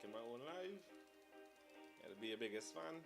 making my own live. Gotta be your biggest fan.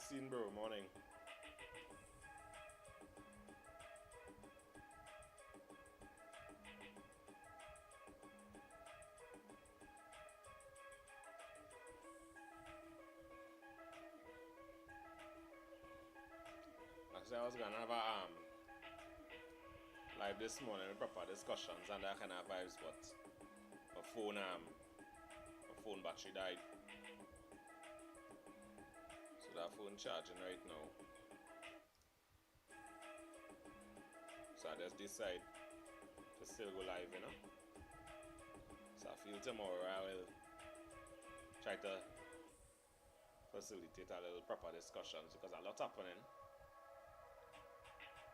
scene, bro. Morning. Actually, I was gonna have a live this morning, proper discussions and that kind of vibes, but my phone battery died. So that phone charging right now. So I just decide to still go live, you know. So I feel tomorrow I will try to facilitate a little proper discussions because a lot happening.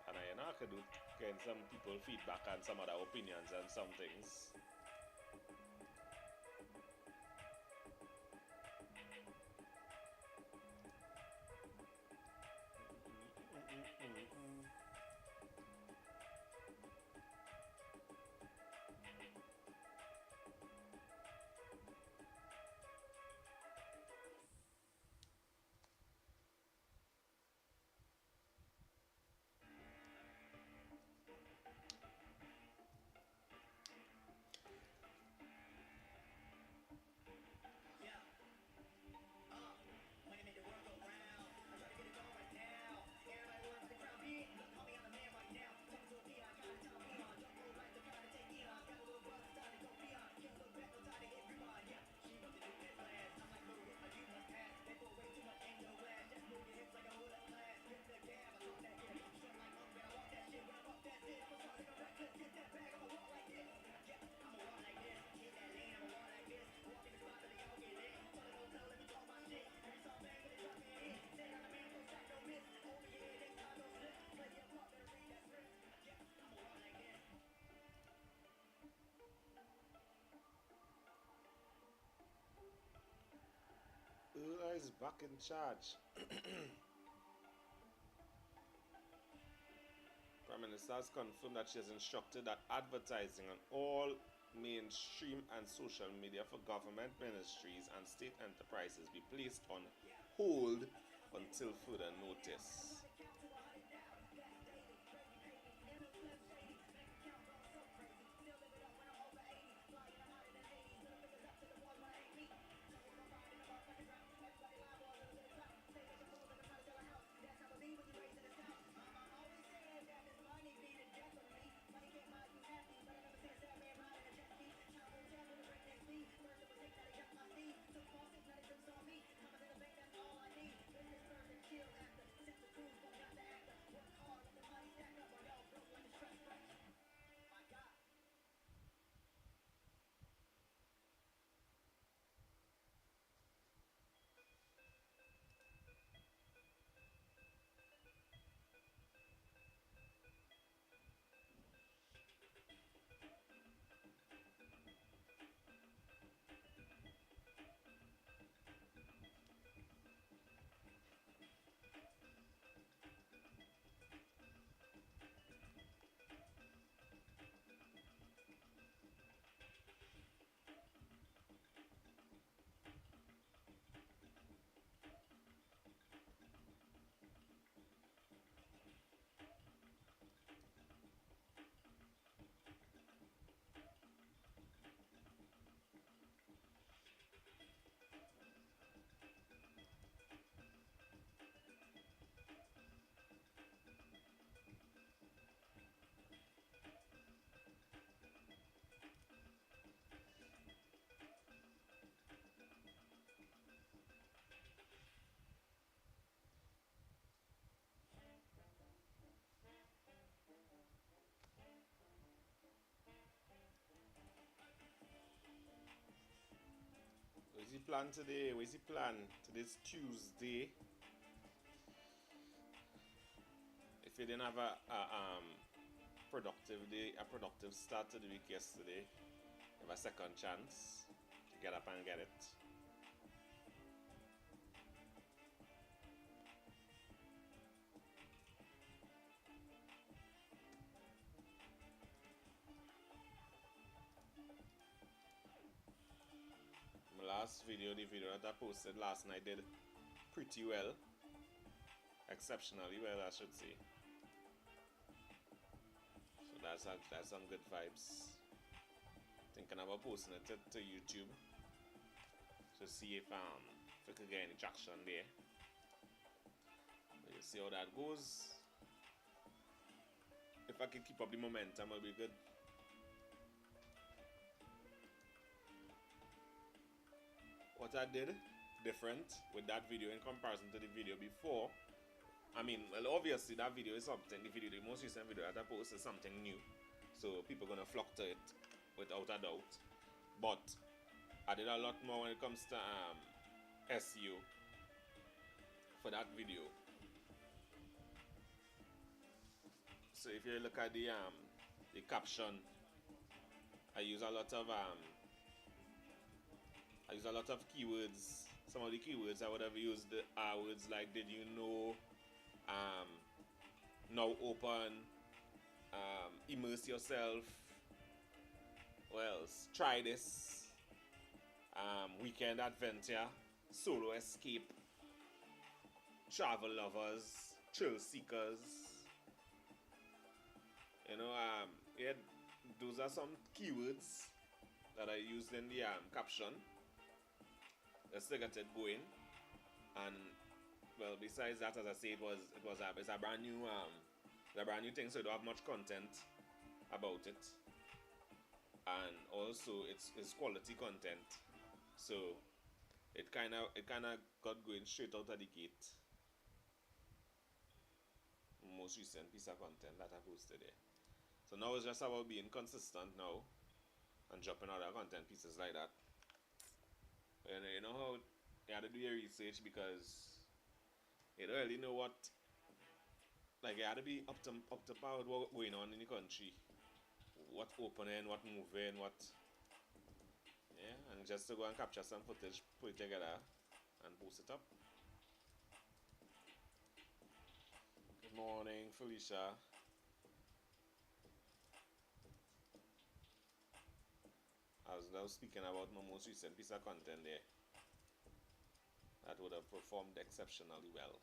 And you know I could do getting some people feedback and some other opinions and some things. Ula is back in charge. Prime Minister has confirmed that she has instructed that advertising on all mainstream and social media for government ministries and state enterprises be placed on hold until further notice. What's the plan today? What's the plan? Today's Tuesday. If you didn't have a productive day, a productive start to the week yesterday, you have a second chance to get up and get it. My last video, the video that I posted last night did pretty well. exceptionally well, I should say. So that's some good vibes. Thinking about posting it to YouTube to see if we could get any traction there. We'll see how that goes. If I can keep up the momentum, it'll be good. What I did different with that video in comparison to the video before, I mean, well, obviously that video is something, the most recent video that I posted is something new. So people are gonna flock to it without a doubt. But I did a lot more when it comes to SEO for that video. So if you look at the caption, I use a lot of keywords. Some of the keywords I would have used are words like "did you know," "now open," "immerse yourself." What else? "Try this," "weekend adventure," "solo escape," "travel lovers," "thrill seekers." You know, yeah, those are some keywords that I used in the caption. Let's get it going. And well, besides that, as I say, it's a brand new thing, so I don't have much content about it. And also, it's quality content, so it kind of got going straight out of the gate. Most recent piece of content that I posted there. So now it's just about being consistent now and dropping other content pieces like that. And you know how you have to do your research because you don't really know what, like, you have to be up to par with what's going on in the country, what opening, what moving, what, yeah, and just to go and capture some footage, put it together and post it up. Good morning, Felicia. I was now speaking about my most recent piece of content there that would have performed exceptionally well.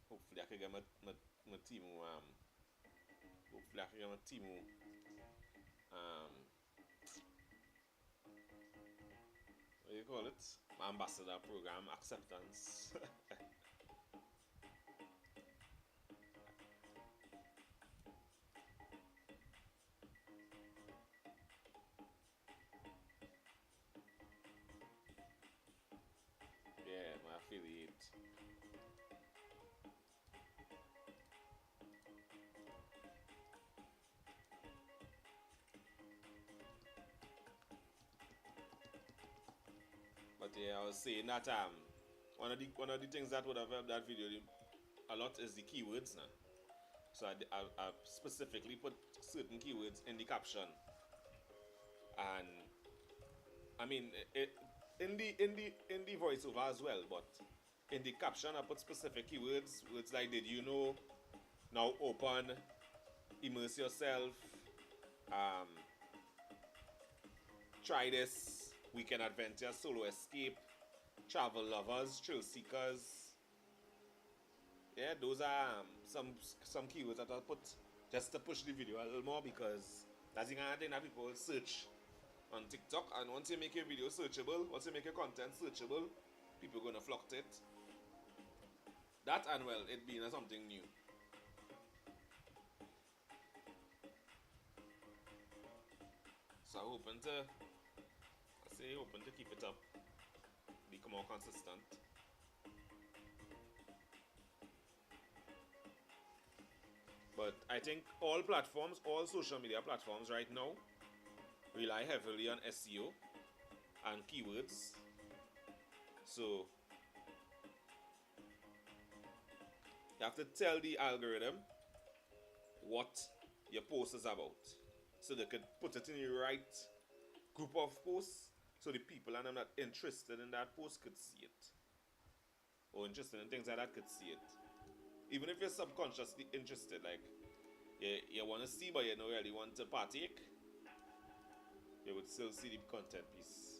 Hopefully I can get my team hopefully I can get my team what do you call it? My ambassador program acceptance. Yeah, my affiliate. But yeah, I was saying that one of the things that would have helped that video a lot is the keywords now. So I specifically put certain keywords in the caption, and I mean in the voiceover as well, but in the caption I put specific keywords, words like "did you know," "now open," "immerse yourself," um, "try this," "weekend adventure," "solo escape," "travel lovers," "thrill seekers." Yeah, those are some keywords that I'll put just to push the video a little more, because that's the kind of thing that people search on TikTok, and once you make your video searchable, once you make your content searchable, people are gonna flock to it. That, and well, it being something new. So I'm hoping to keep it up, become more consistent. But I think all social media platforms right now rely heavily on SEO and keywords. So you have to tell the algorithm what your post is about, so they could put it in the right group of posts, so the people and I'm not interested in that post could see it, or interested in things like that could see it. Even if you're subconsciously interested, like you want to see but you don't really want to partake, you would still see the content piece.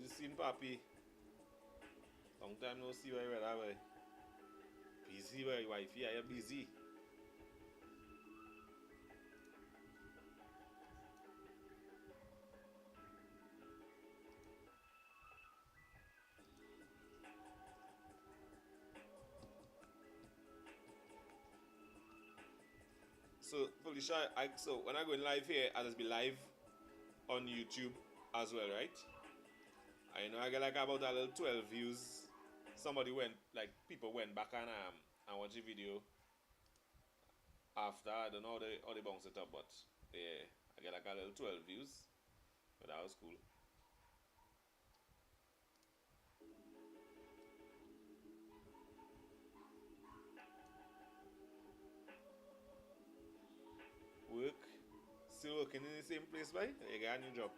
the scene, Papi? Long time no see, where that way. Busy, where wifey, are you busy? So, Felicia, so when I go in live here, I'll just be live on YouTube as well, right? I know I get like about a little 12 views. Somebody went, like, people went back and watch the video after. I don't know how they bounce it up, but yeah, I get like a little 12 views. But that was cool. Work. Still working in the same place, boy? You got a new job.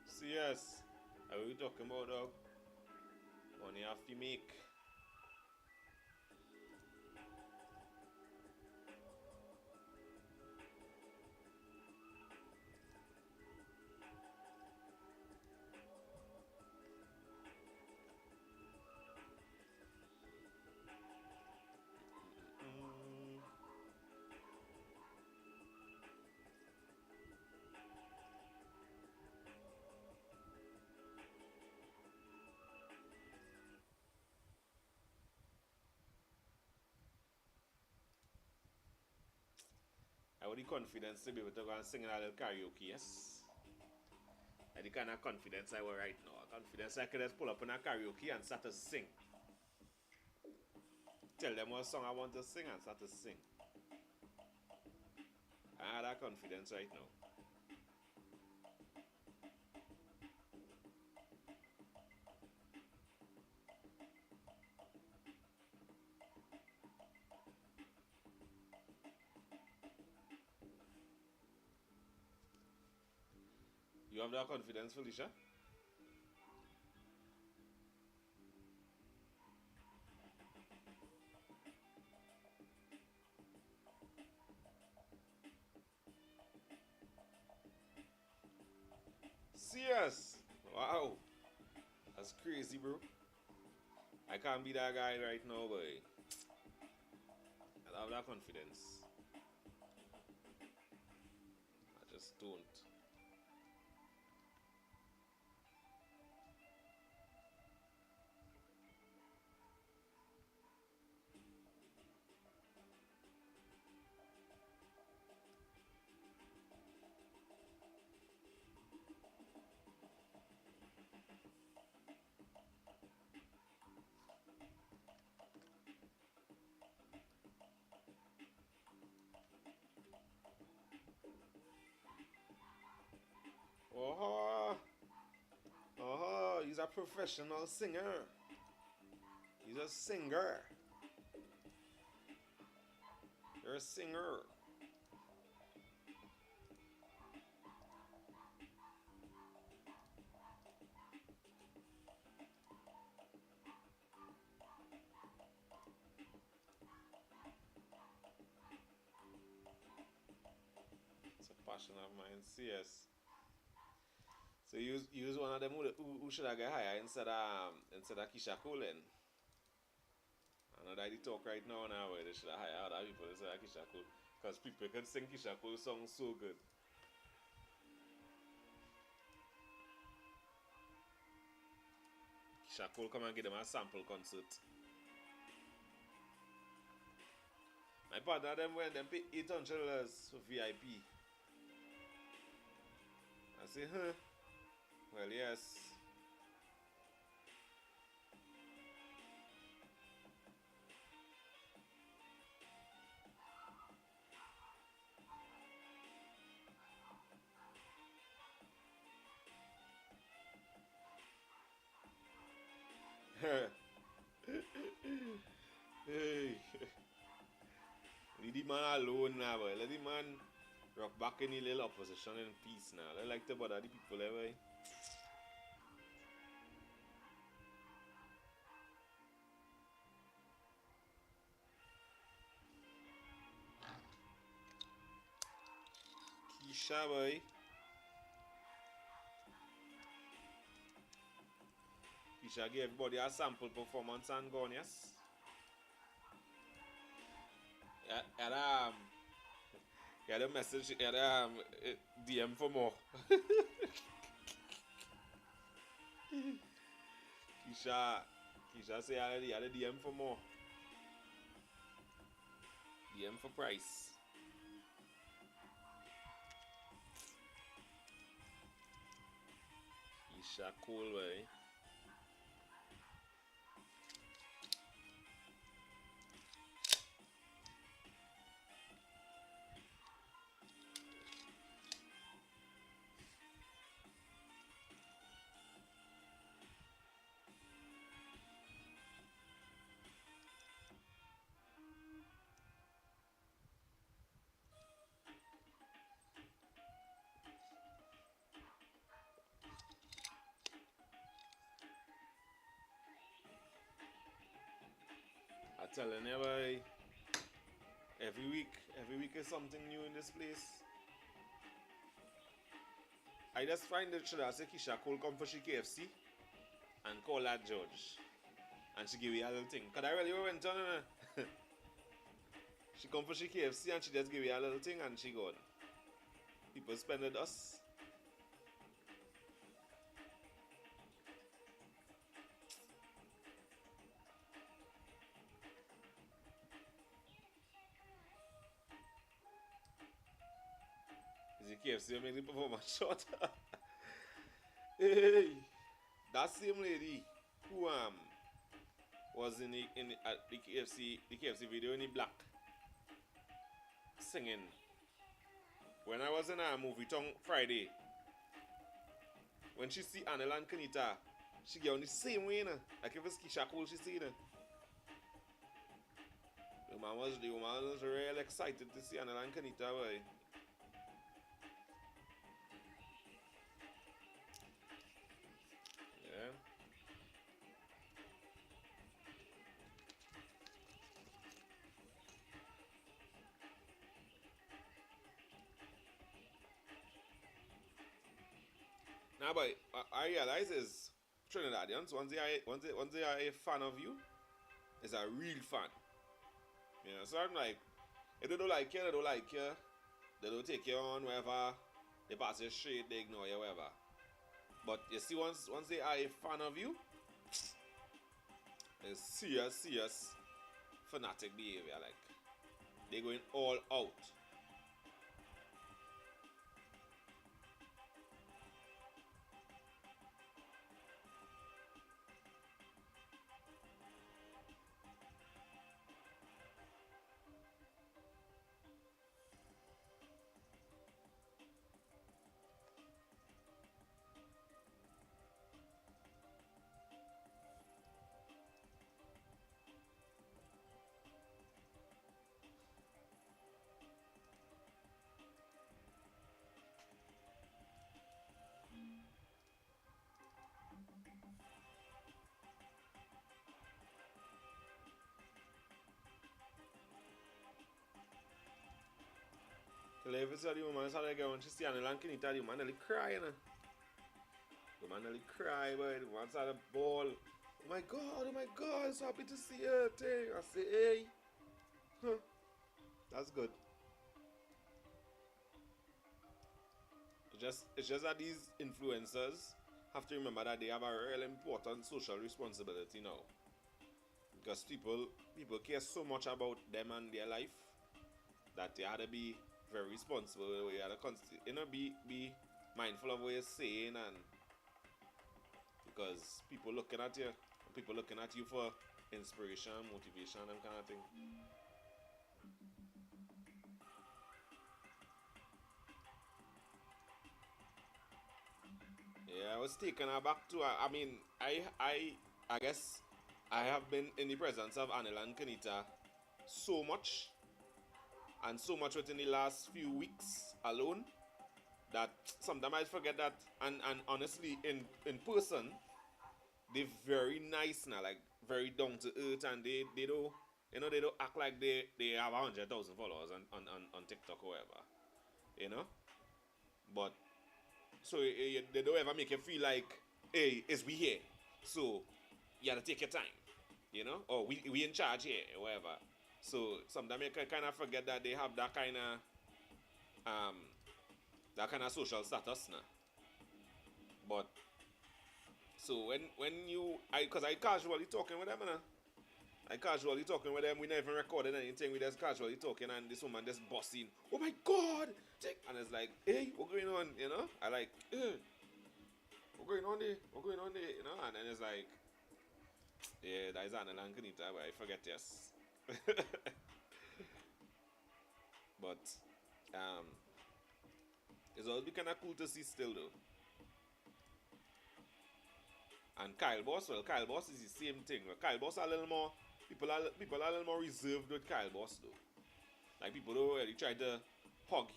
Serious. Are we talking about, dog? Money have to make. Mm. I want the confidence to be able to go and sing a little karaoke, yes? And the kind of confidence I want right now. Confidence I could just pull up in a karaoke and start to sing. Tell them what song I want to sing and start to sing. I have that confidence right now. You have that confidence, Felicia? Serious? Wow. That's crazy, bro. I can't be that guy right now, but I have that confidence. I just don't. Oh, oh, he's a professional singer. He's a singer. You're a singer. It's a passion of mine. Yes. So you was one of them who should have got higher instead of Keisha Cole. I know that they talk right now where they should have hired other people instead of Keisha Cole. Because people can sing Keisha Cole songs so good. Keisha Cole come and give them a sample concert. My partner them went them pay $800 for VIP. I say, huh? Well, yes. Hey. Leave the man alone now, boy. Let the man Rock back any little opposition in peace now. I like to bother the people anyway. Keisha boy. Keisha give everybody a sample performance and gone, yes? Yeah, had a message, had a DM for more. Keisha say I had a DM for more. DM for price. Keisha cool way. I telling you, boy, every week is something new in this place. I just find it should I say Keisha Cole come for she KFC and call that judge. And she give you a little thing. Cause I really went on she come for she KFC and she just give you a little thing and she gone. People spend with us. Is the KFC who make the performance short? Hey, that same lady who was in the KFC video in the black singing. When I was in a movie tongue Friday, when she see Anel and Kenita, she get on the same way, like if it's Keisha Cole she see. The woman was real excited to see Anel and Kenita, boy. Yeah. Now, but I realize is Trinidadians once they are a fan of you, is a real fan. You know, so I'm like, if they don't like you, they don't like you. They don't take you on wherever. They pass you straight, they ignore you wherever. But you see, once they are a fan of you, it's serious fanatic behavior. Like they're going all out. The level saw the woman saw the girl when she see Anna Lankinita, the woman nearly cry, you know. The woman nearly cry, boy. The woman saw the ball. Oh my god, so happy to see her thing. I say, hey. Huh. That's good. It's just that these influencers have to remember that they have a real important social responsibility now. Because people care so much about them and their life that they have to be very responsible. You have to be mindful of what you're saying, and because people looking at you for inspiration, motivation, and kind of thing. Yeah, I was taken aback too. I mean, I guess I have been in the presence of Anil and Kenita so much and so much within the last few weeks alone that sometimes I forget that. And honestly, in person, they're very nice now, like very down to earth, and they don't, they don't act like they have 100,000 followers on TikTok or whatever, you know. But so they don't ever make you feel like, hey, is we here? So you gotta take your time, or we in charge here, or whatever. So sometimes you can kind of forget that they have um that kind of social status now. But so when you cause I casually talking with them, I casually talking with them. We never recorded anything. We just casually talking, and this woman just busting. Oh my god! And it's like, hey, what's going on? I like, what's going on there? What's going on there? And then it's like, yeah, that is Anna Lankanita, but I forget, yes. But um, it's always be kind of cool to see still though. And Kyle Boss is the same thing. Kyle Boss are a little more people are a little more reserved with Kyle Boss though. Like people don't really try to hug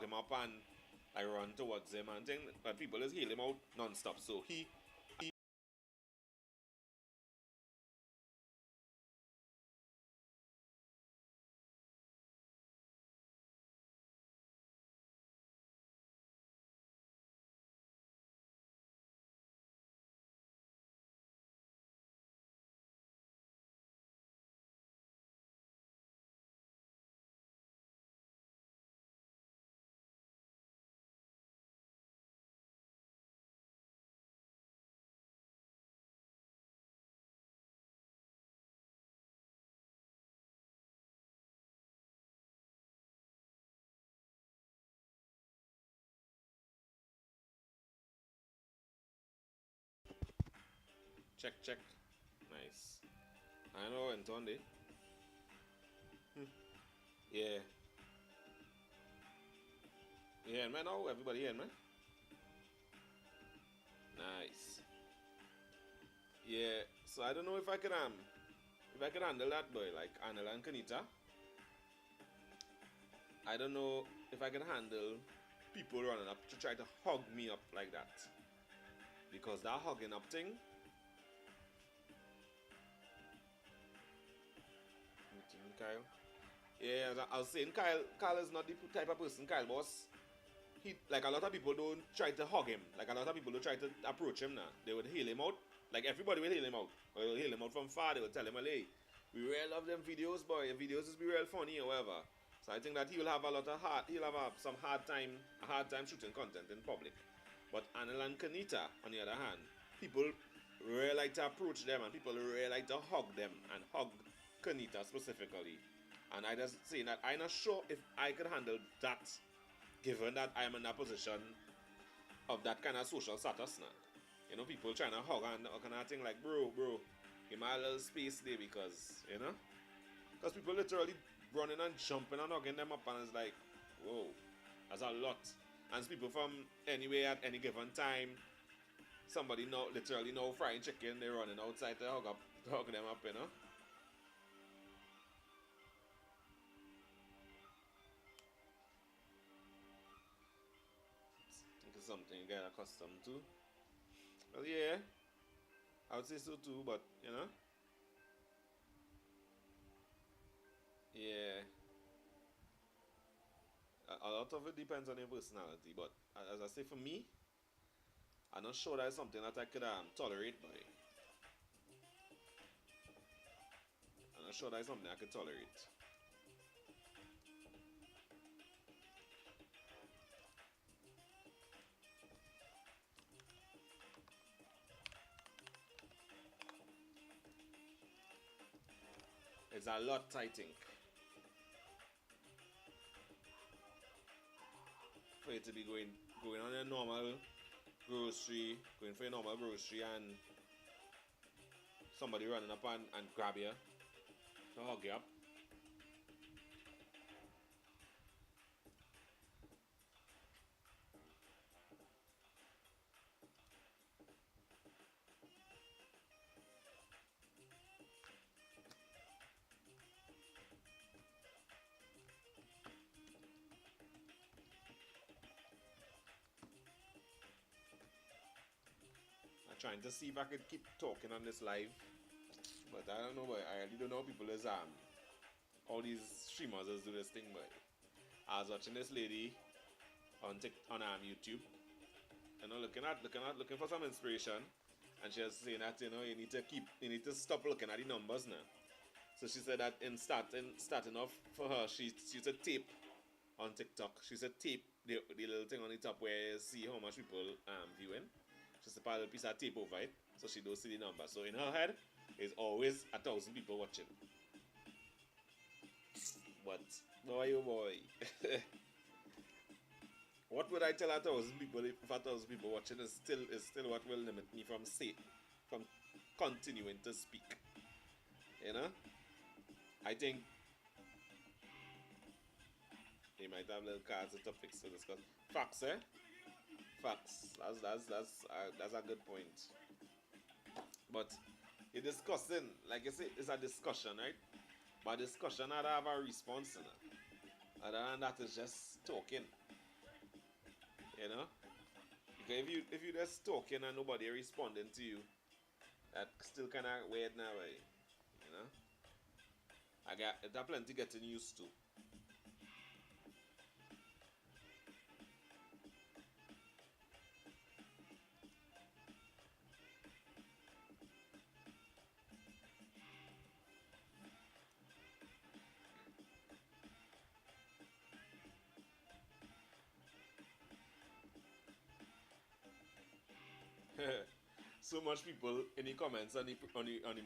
him up and like run towards him and thing, but people just hail him out non-stop. So he check. Nice. I know Antonde. Yeah. Yeah, man. Oh, everybody here, man. Nice. Yeah. So I don't know if I could handle that boy like Anela and Kanita. I don't know if I can handle people running up to try to hug me up like that. Because that hugging up thing, Kyle. Yeah, I was saying Kyle is not the type of person, Kyle boss. He like a lot of people don't try to hug him. Like a lot of people don't try to approach him now. They would hail him out. Like everybody will hail him out. Or they'll hail him out from far, they will tell him, hey, we really love them videos, boy. Your videos is be real funny or whatever. So I think that he'll have some a hard time shooting content in public. But Anil and Kanita, on the other hand, people really like to approach them and people really like to hug them and hug Kanita specifically. And I just saying that I'm not sure if I could handle that given that I'm in a position of that kind of social status now. People trying to hug and kind of thing like, bro, give me a little space there because people literally running and jumping and hugging them up and it's like, whoa, that's a lot. And it's people from anywhere at any given time. Somebody now literally now frying chicken, they're running outside to hug them up. It's something you get accustomed to. Well, yeah, I would say so too, but yeah, a lot of it depends on your personality. But as I say, for me, I'm not sure that's something that I could tolerate, but I'm not sure that's something I could tolerate. It's a lot, I think, for you to be going on a normal grocery, going for a normal grocery, and somebody running up and grab you to hug you up. trying to see if I could keep talking on this live. But I don't know, but I really don't know how people is all these streamers do this thing, but I was watching this lady on YouTube, looking for some inspiration, and she was saying that you need to stop looking at the numbers now. So she said that in starting off for her, she used to tape on TikTok. She used to tape the little thing on the top where you see how much people viewing. She used to put a little piece of tape over it, so she don't see the number. So in her head, it's always 1,000 people watching. But boy, oh boy. What would I tell 1,000 people if 1,000 people watching is still what will limit me from continuing to speak? You know? I think they might have little cards and topics to discuss. Facts, eh? Facts. That's a good point. But you're discussing, like you say, it's a discussion, right? But discussion had to have a response in it. Other than that, it's just talking. You know? Because if you just talking and nobody responding to you, that's still kind of weird now, right? You know? I got plenty getting used to. So much people in the comments on the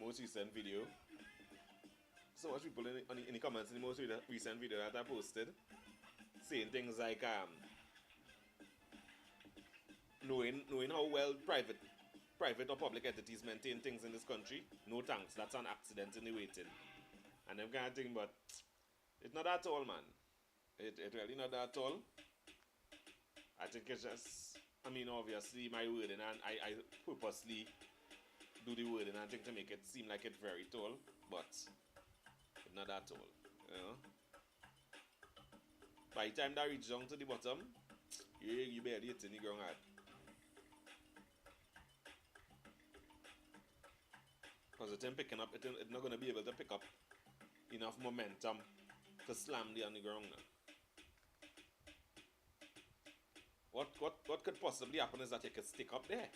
most recent video. So much people in the comments in the most recent video that I posted, saying things like knowing how well private or public entities maintain things in this country. No thanks, that's an accident in the waiting. And them kind of thing, but it's not at all, man. It really not at all. I think it's just, I mean, obviously my wording, and I purposely do the wording and think to make it seem like it's very tall, but it's not at all, you know. By the time that reaches down to the bottom, you barely hit the ground hard. Because the thing picking up, it's not going to be able to pick up enough momentum to slam on the ground now. What could possibly happen is that you could stick up there.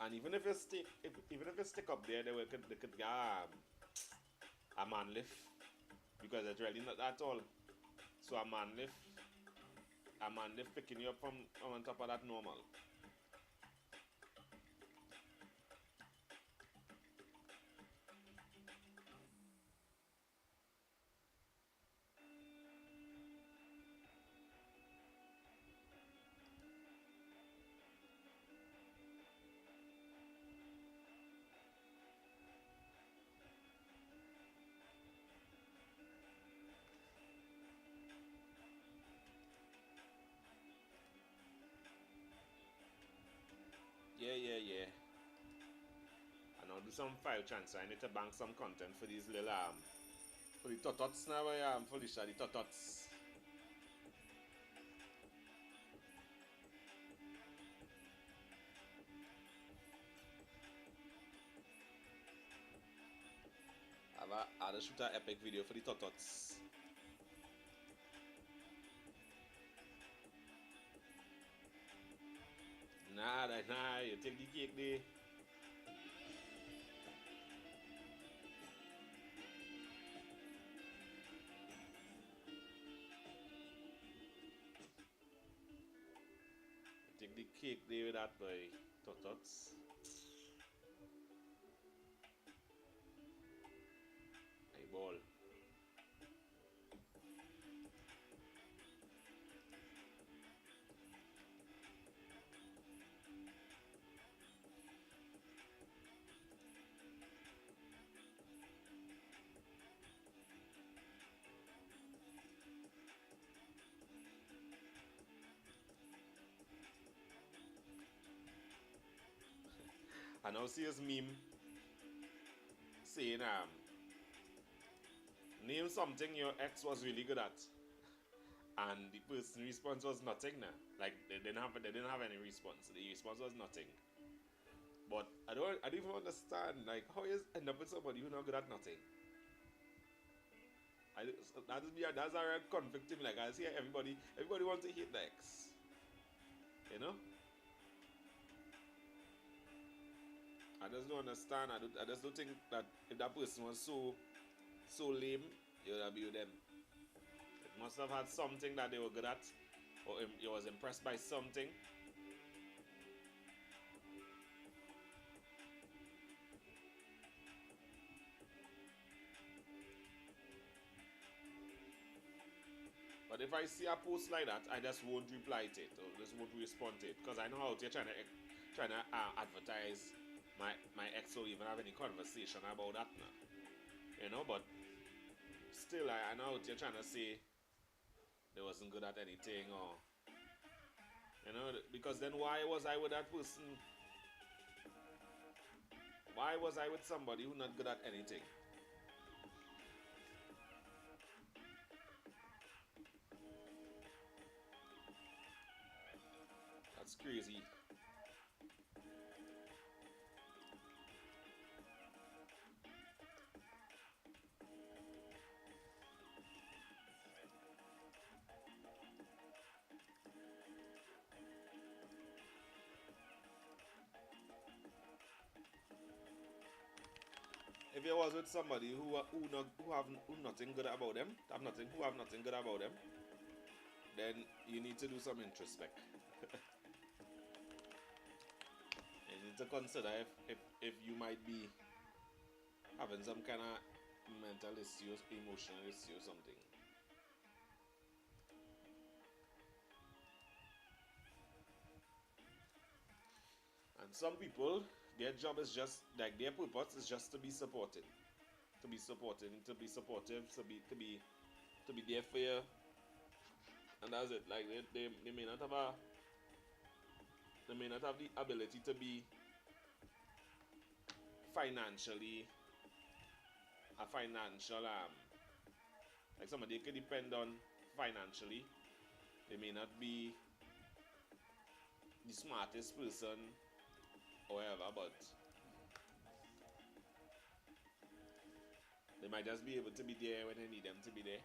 And even if you stick up there, they could get a man lift, because it's really not at all. So a man lift picking you up from on top of that normal. Yeah. And I'll do some file transfer. I need to bank some content for these little for the totots now. Felicia, the totots. I had to shoot an epic video for the totots. Nah, you take the cake there. Take the cake there with that boy, totots. Eyeball. I now see his meme saying name something your ex was really good at. and the person response was nothing now. Like they didn't have any response. The response was nothing. But I don't even understand like how you end up with somebody who not good at nothing. That's a real conflict to me. Like I see everybody wants to hate the ex. You know? I just don't understand. I just don't think that if that person was so lame, you would have been with them. It must have had something that they were good at, or he was impressed by something. But if I see a post like that, I just won't reply to it or just won't respond to it because I know how they're trying to advertise my ex or even have any conversation about that now. You know, but still I know how they're trying to say they wasn't good at anything or you know because then why was I with that person? Why was I with somebody who not good at anything? That's crazy. If you was with somebody who nothing good about them, have nothing good about them, then you need to do some introspect. You need to consider if you might be having some kind of mental issue, emotional issue, or something. And some people, their job is just like their purpose is just to be supported, to be supported, to be supportive, to be there for you, and that's it. Like they may not have the ability to be financially a financial like somebody could depend on financially. They may not be the smartest person or whatever, but they might just be able to be there when they need them to be there.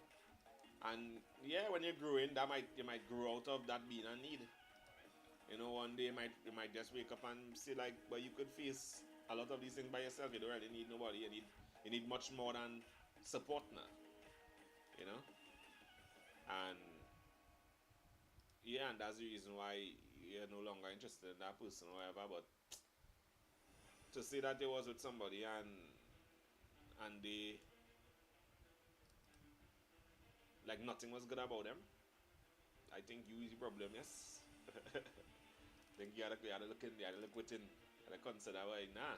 And yeah, when you're growing, you might grow out of that being a need. You know, one day you might just wake up and say like, but you could face a lot of these things by yourself. You don't really need nobody. You need much more than support now. You know, and yeah, and that's the reason why you're no longer interested in that person or whatever. But to say that they was with somebody and they like nothing was good about them, I think you is the problem. Yes. I think you gotta look in, you gotta look within, you gotta consider why nah.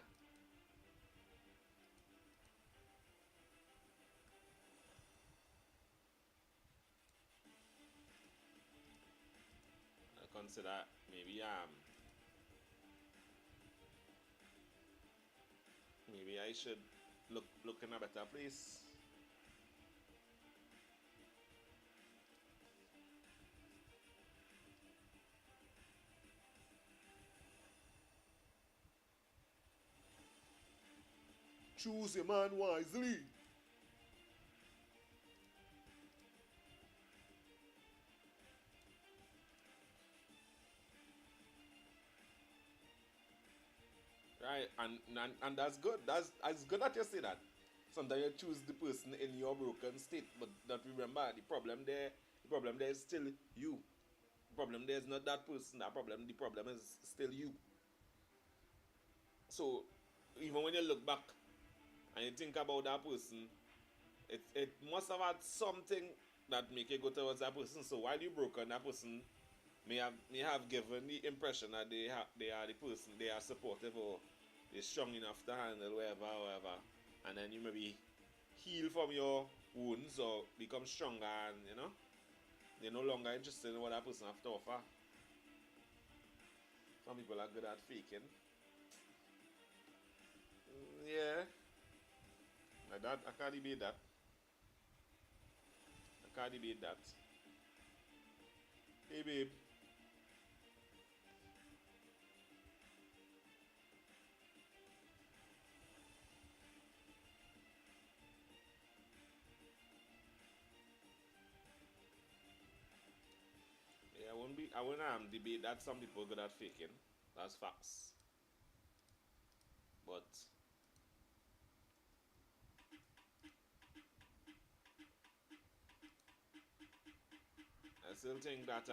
I consider maybe I should look in a better place. Choose your man wisely. Right, and that's good. That's good that you say that. Sometimes you choose the person in your broken state, but that remember the problem there is still you. The problem there is not that person. The problem is still you. So even when you look back and you think about that person, it must have had something that make you go towards that person. So while you broken, that person may have given the impression that they are the person, they are supportive or they're strong enough to handle whatever, and then you maybe heal from your wounds or become stronger, and they're no longer interested in what that person have to offer. Some people are good at faking. Yeah, like that I can't debate that. I can't debate that. Hey babe. Yeah, I won't debate that some people good at faking. That's facts. But I still think that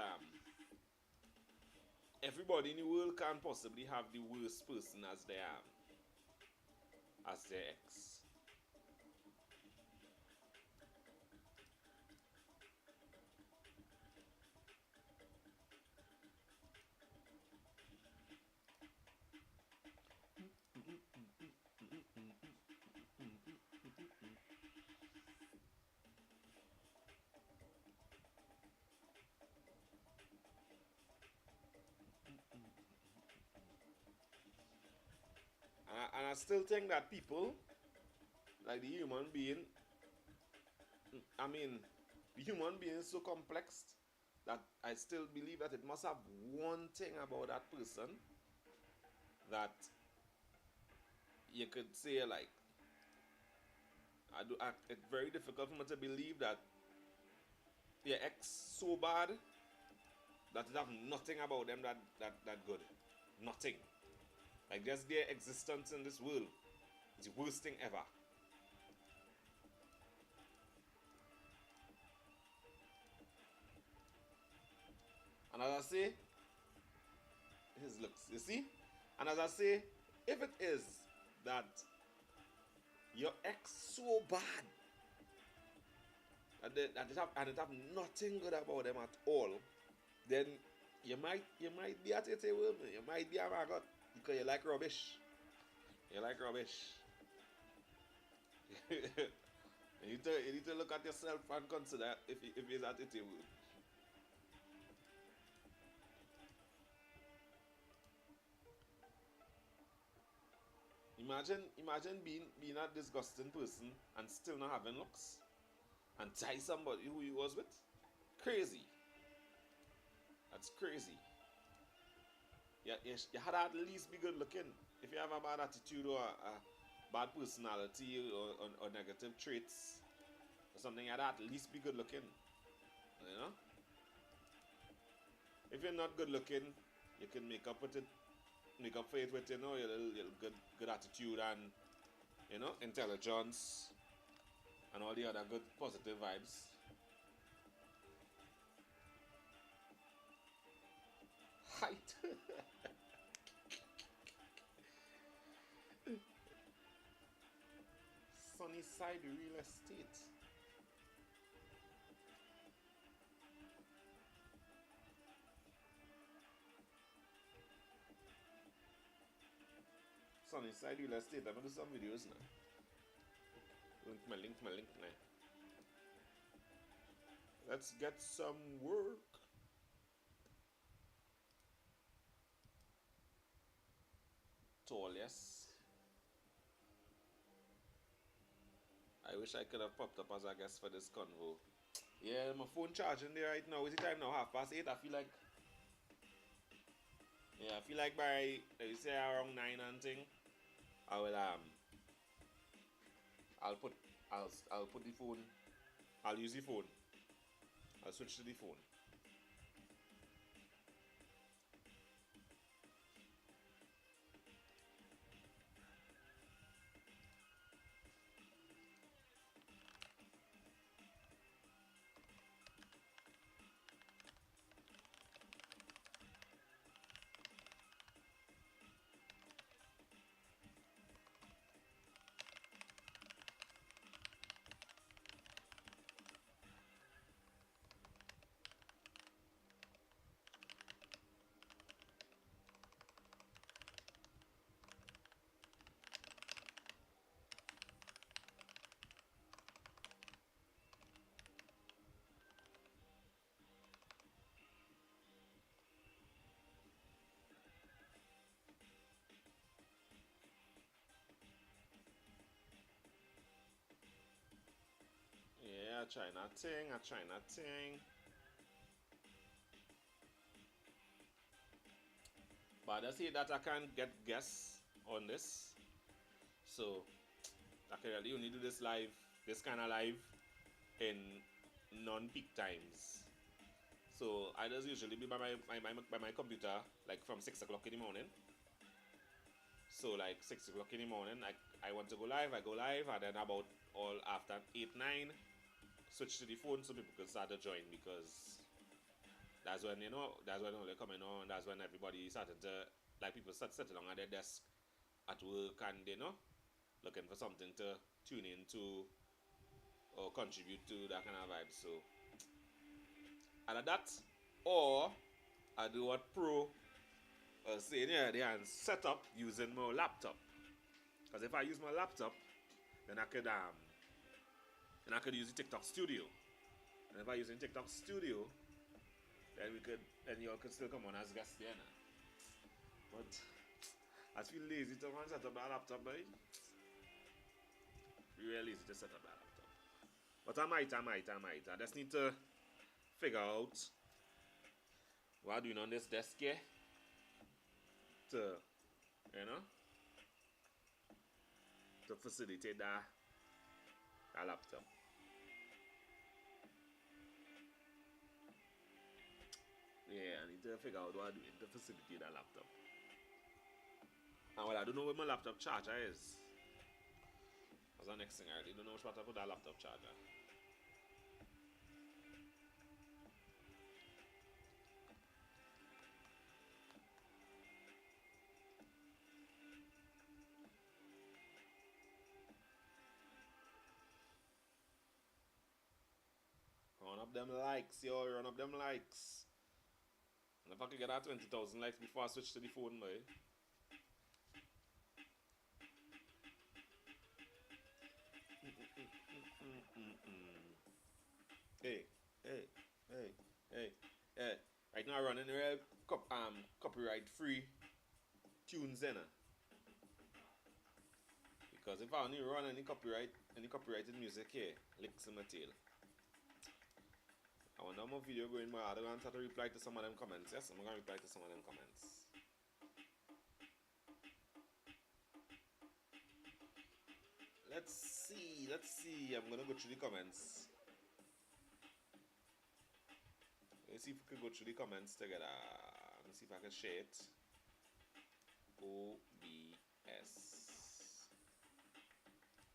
everybody in the world can possibly have the worst person as their ex. And I still think that people, like the human being, I mean, the human being is so complex that I still believe that it must have one thing about that person that you could say like it's very difficult for me to believe that your ex so bad that it have nothing about them that good. Nothing. Like just their existence in this world is the worst thing ever. And as I say, his looks. You see? And as I say, if it is that your ex so bad and it have nothing good about them at all, then you might be at it with me. You might be a maggot because you like rubbish. You like rubbish. You need to look at yourself and consider if it's at it with. Imagine being a disgusting person and still not having looks and tie somebody who you was with. Crazy. That's crazy. You had to at least be good looking. If you have a bad attitude or a bad personality or negative traits or something, you had to at least be good looking. You know? If you're not good looking, you can make up for it with your good attitude and intelligence and all the other good positive vibes. Height. Sunnyside real estate. Sunnyside real estate. I'm gonna do some videos now. Link now. Let's get some work. Tall, yes. I wish I could have popped up as a guest for this convo. Yeah, my phone charging there right now. Is it time now? 8:30. I feel like. Yeah, I feel like by you say around 9 and thing, I will I'll put I'll put the phone. I'll use the phone. I'll switch to the phone. Yeah, China thing, a China thing. But I just hate that I can't get guests on this. So I can really only do this live, this kind of live, in non-peak times. So I just usually be by my computer like from 6 o'clock in the morning. So like 6 o'clock in the morning, I want to go live, I go live, and then about all after 8, 9, switch to the phone so people can start to join, because that's when that's when they're coming on, that's when everybody started to, like, people start sitting on their desk at work and looking for something to tune into or contribute to, that kind of vibe. So either that, or I do what Pro was saying here, and set up using my laptop. Because if I use my laptop, then I could use the TikTok Studio. And if I use the TikTok Studio, then y'all could still come on as guests there now. But I feel lazy to set up my laptop, boy. Really lazy to set up my laptop. But I might. I just need to figure out what I'm doing on this desk here to, to facilitate that laptop. Yeah, I need to figure out what I'm doing to facilitate that laptop. And well, I don't know where my laptop charger is. That's the next thing. I really don't know which part to put that laptop charger. Run up them likes, yo. Run up them likes. And if I could get that 20,000 likes before I switch to the phone, boy. Hey. Right now, running real copyright free tunes in. Because if I only run any copyrighted music here, licks in my tail. I wonder how my video going, but I don't want to reply to some of them comments. Yes, I'm going to reply to some of them comments. Let's see. I'm going to go through the comments. Let's see if we can go through the comments together. Let's see if I can share it. OBS.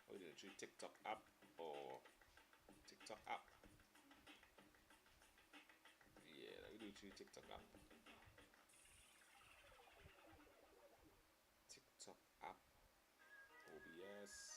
Are we doing it through TikTok app or TikTok app? Yeah, let me do it through TikTok app. TikTok app. OBS.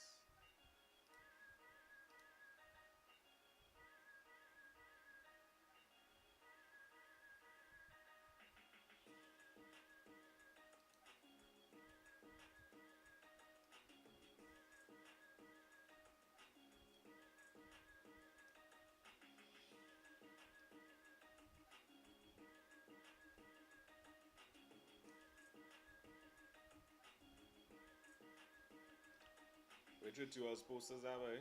Which of two was posters that way?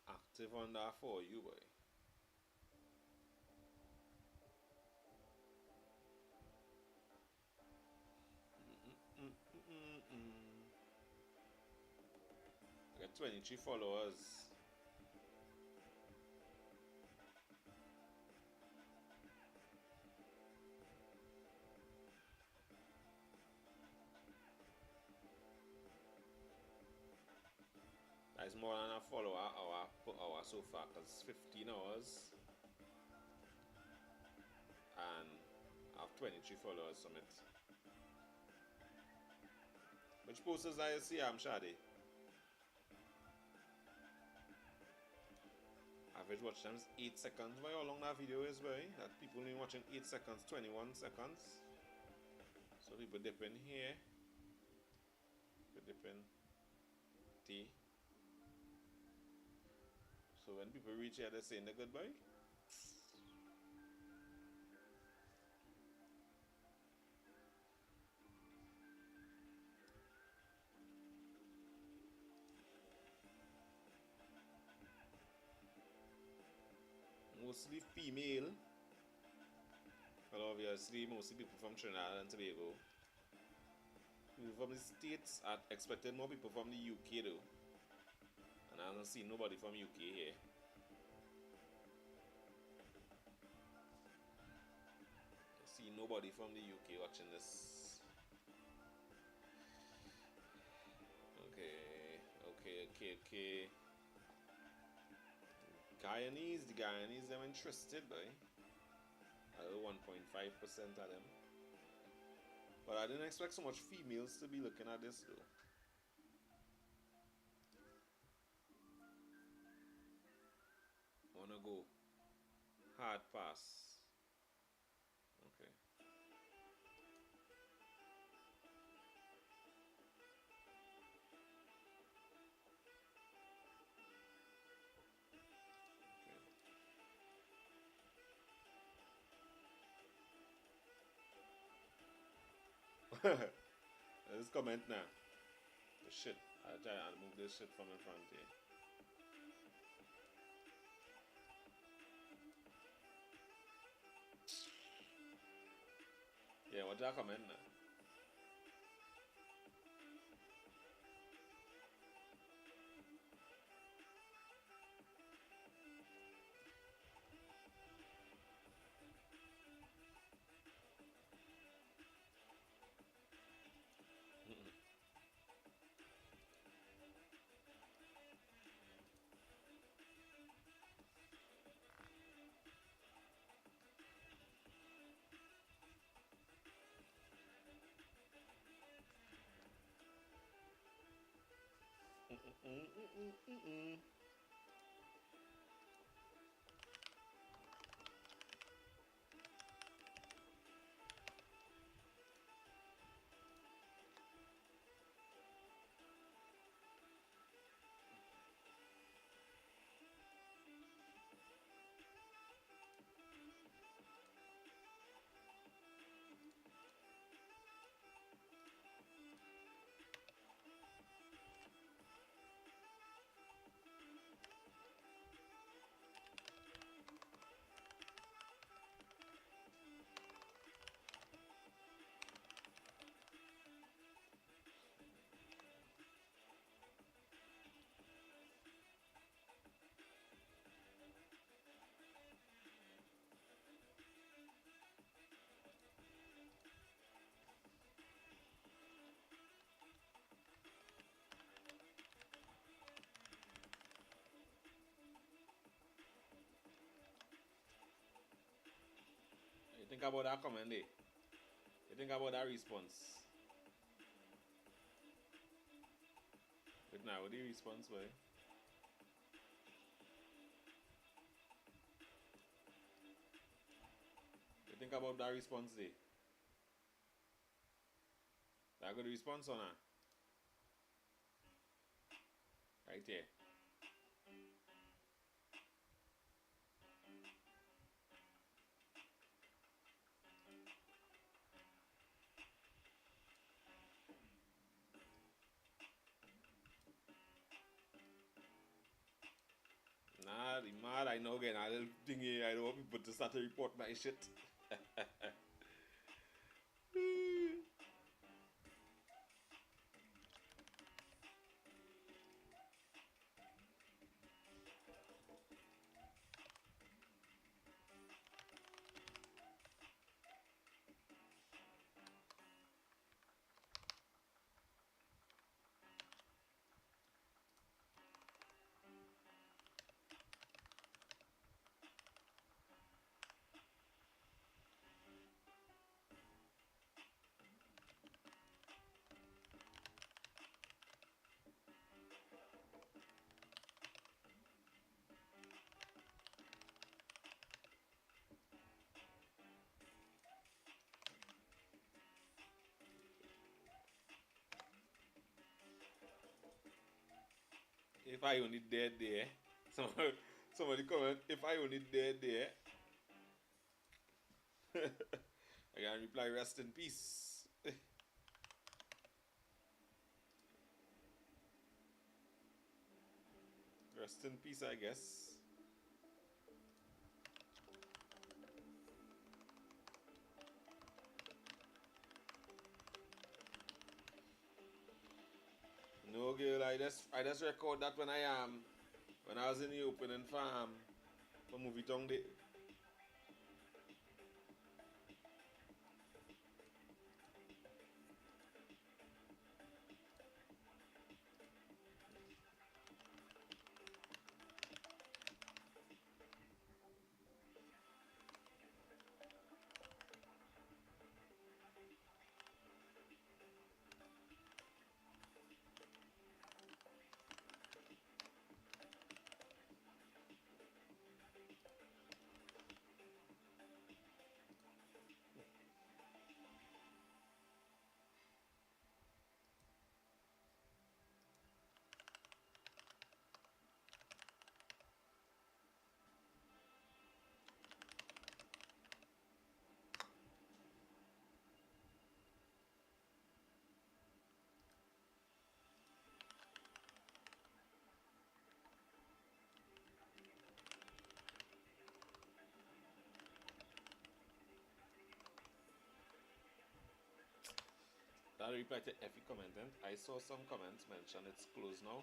Active on that for you, boy. I got 23 followers. That's more than a follower hour per hour so far, because 15 hours and I have 23 followers from it. Which posters I see, I'm Shadi? Average watch time is 8 seconds. Why how long that video is, boy? That people only watching 8 seconds, 21 seconds. So people dip in here. People dip in T. So when people reach here, they're saying they're goodbye. Mostly female. Well, obviously, mostly people from Trinidad and Tobago. People from the States are expecting more people from the UK though. And I haven't seen nobody from UK here. I see nobody from the UK watching this. Okay. The Guyanese, I'm interested by. 1.5% of them. But I didn't expect so much females to be looking at this though. Wanna go hard pass. Okay. Let's comment now. The shit. I'll try and move this shit from in front here. Yeah, what y'all comment now? You think about that comment there? You think about that response? But now, what the response boy? You think about that response there? That good response or not? Right here. Nah, the mad I know again. I little thing here. I don't want people to start to report my shit. If I only dead there. Somebody comment, if I only dead there. I can reply, rest in peace. Rest in peace, I guess. No girl, I just record that when I was in the opening for movie tongue day. That reply to every commenting. I saw some comments mention it's closed now.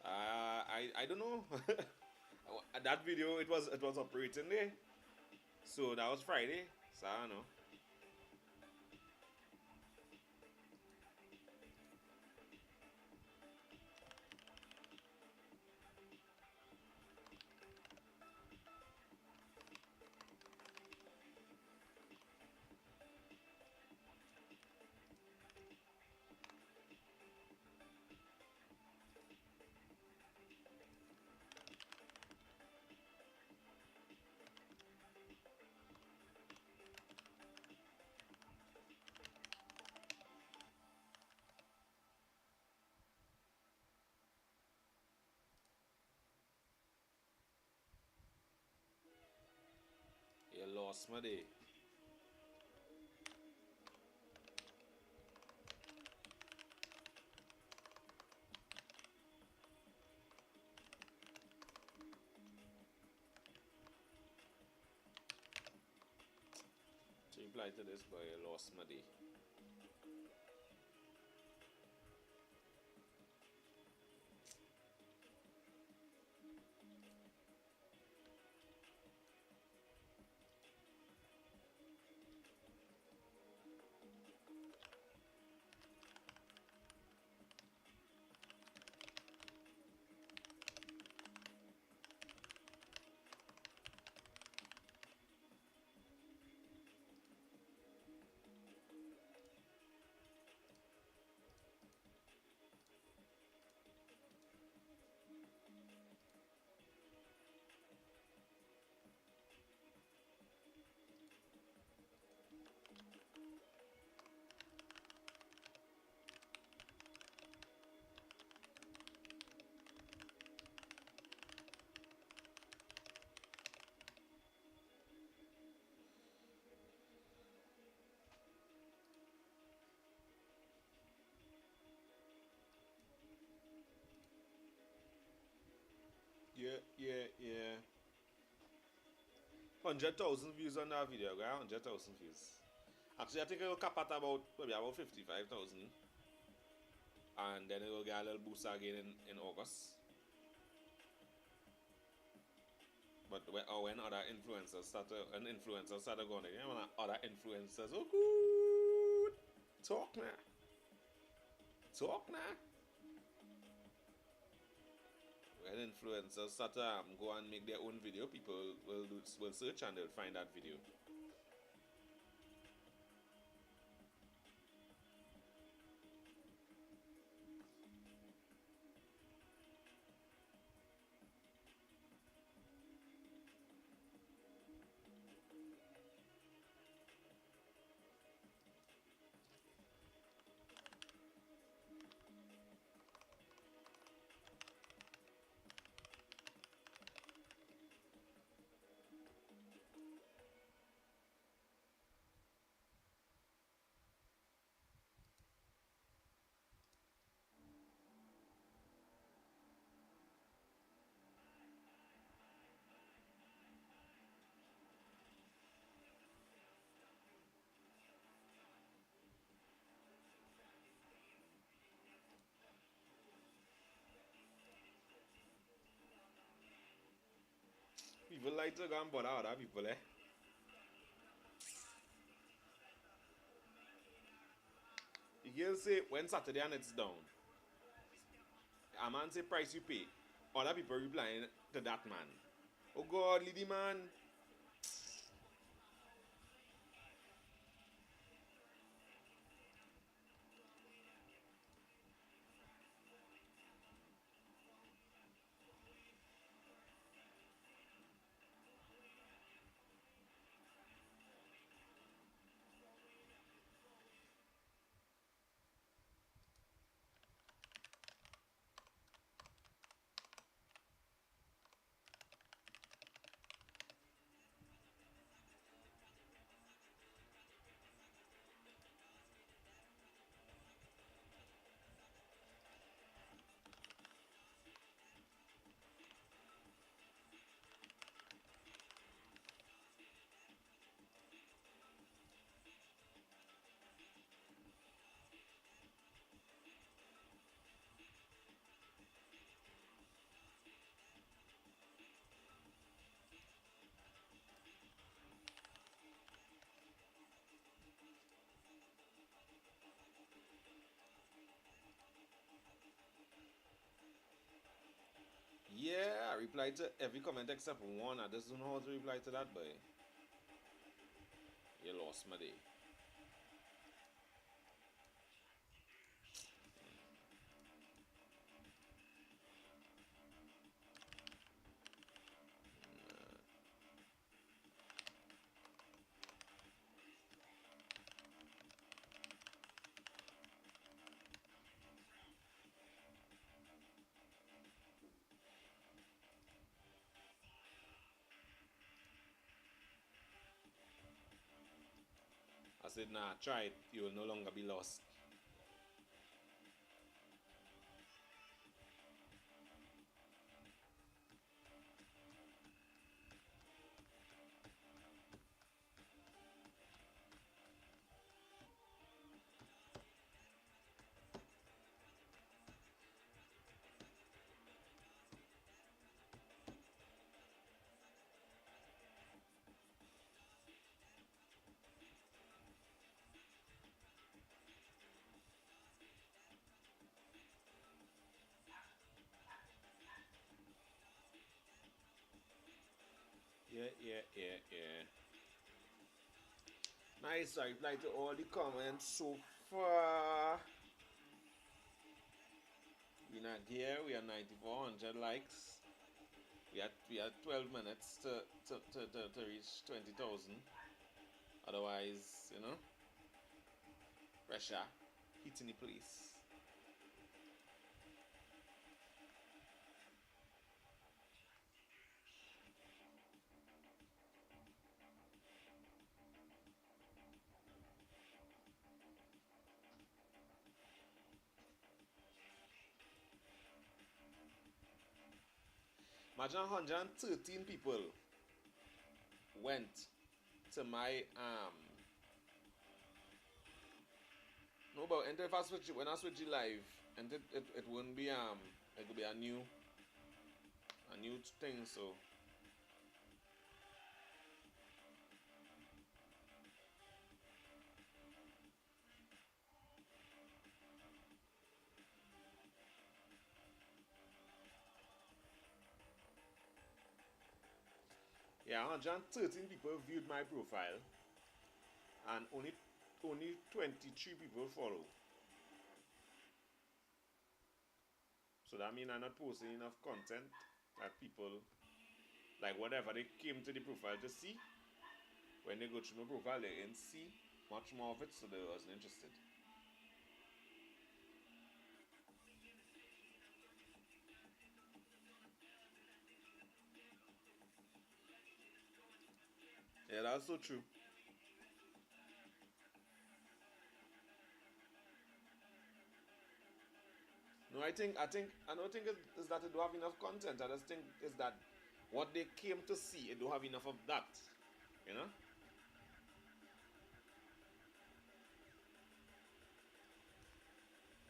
I don't know. That video it was operating day, so that was Friday. So I don't know. You lost my day. To reply to this, but you lost my day. Yeah. 100,000 views on that video, guy. 100,000 views. Actually, I think it'll cap at about 55,000, and then it will get a little boost again in August. But when other influencers started going again, when other influencers, oh good, talk now. When influencers start to go and make their own video, people will search and they'll find that video. people like to go and bother other people, eh? You can say when Saturday and it's down, a man say price you pay. Other people replying to that man. Oh God, lady man. Yeah, I replied to every comment except one. I just don't know how to reply to that, boy. You lost my day. I said, nah, try it. You will no longer be lost. Yeah. Nice. I replied to all the comments so far. We not here. We are 9400 likes. We are 12 minutes to reach 20,000. Otherwise, pressure hitting the place. Imagine 113 people went to my no, but enter if I switch it when I switch it live, and it won't be it could be a new thing. So yeah, 113 people viewed my profile, and only 23 people follow. So that means I'm not posting enough content that people like whatever they came to the profile to see. When they go through my profile, they can see much more of it, so they wasn't interested. Yeah, that's so true. No, I don't think it's that it don't have enough content. I just think it's that what they came to see, it don't have enough of that. You know?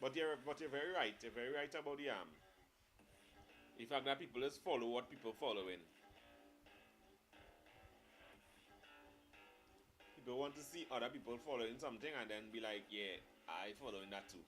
But you're very right. You're very right about the fact that people just follow what people following. don't want to see other people following something and then be like, yeah, I following that too.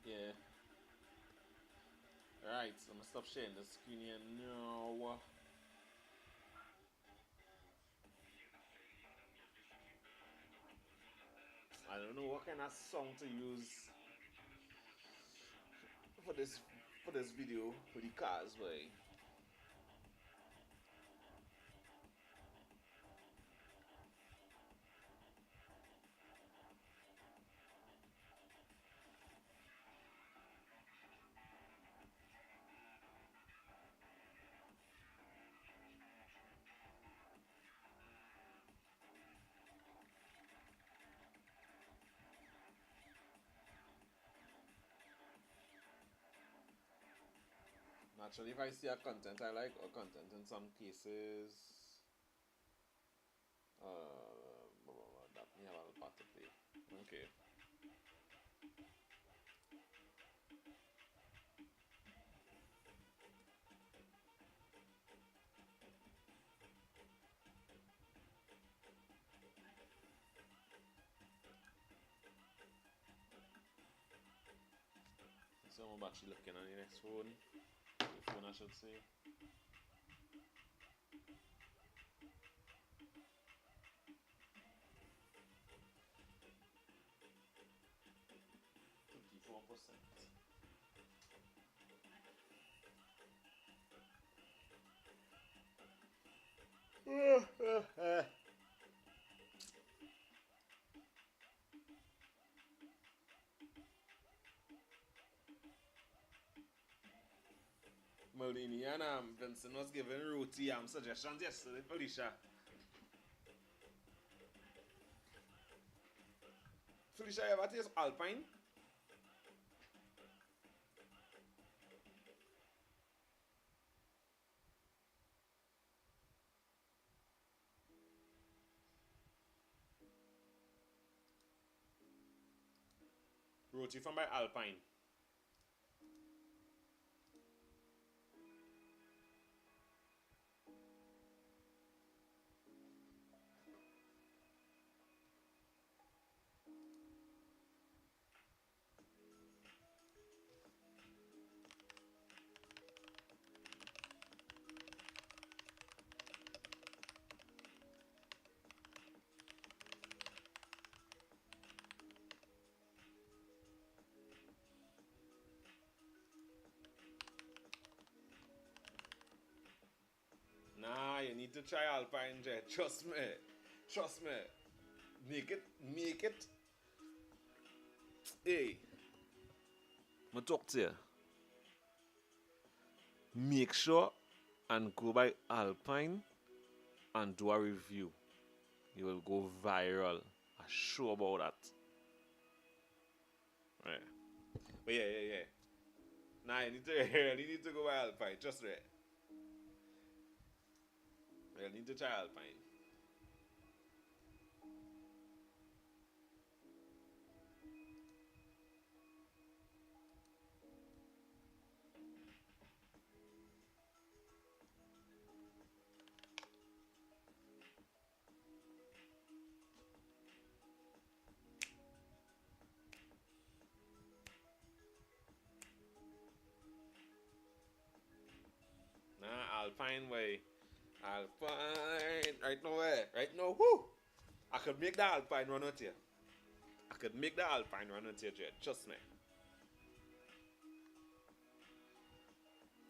Yeah. Right, so I'm gonna stop sharing the screen here now. I don't know what kind of song to use for this video for the cars, boy. Naturally, if I see a content I like or content in some cases, that may have a part to play. Okay. So I'm actually looking at the next phone. The phone I should say. %. Maldini and Vincent was giving Ruti suggestions yesterday, Felicia. Felicia, you ever taste Alpine? Roti from by Alpine. Nah, you need to try Alpine Jet. Trust me. Trust me. Make it. Make it. Hey. I'm talk to you. Make sure and go by Alpine and do a review. You will go viral. I'm sure about that. Right. But yeah. Nah, you need to you need to go by Alpine. Just right. You need to try Alpine. Nah, Alpine way. Alpine. Right now, where? Right now, whoo! I could make the Alpine run out here. I could make the Alpine run out here, Jed. Trust me.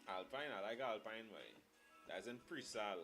Alpine, I like Alpine way. That's in pre-sal.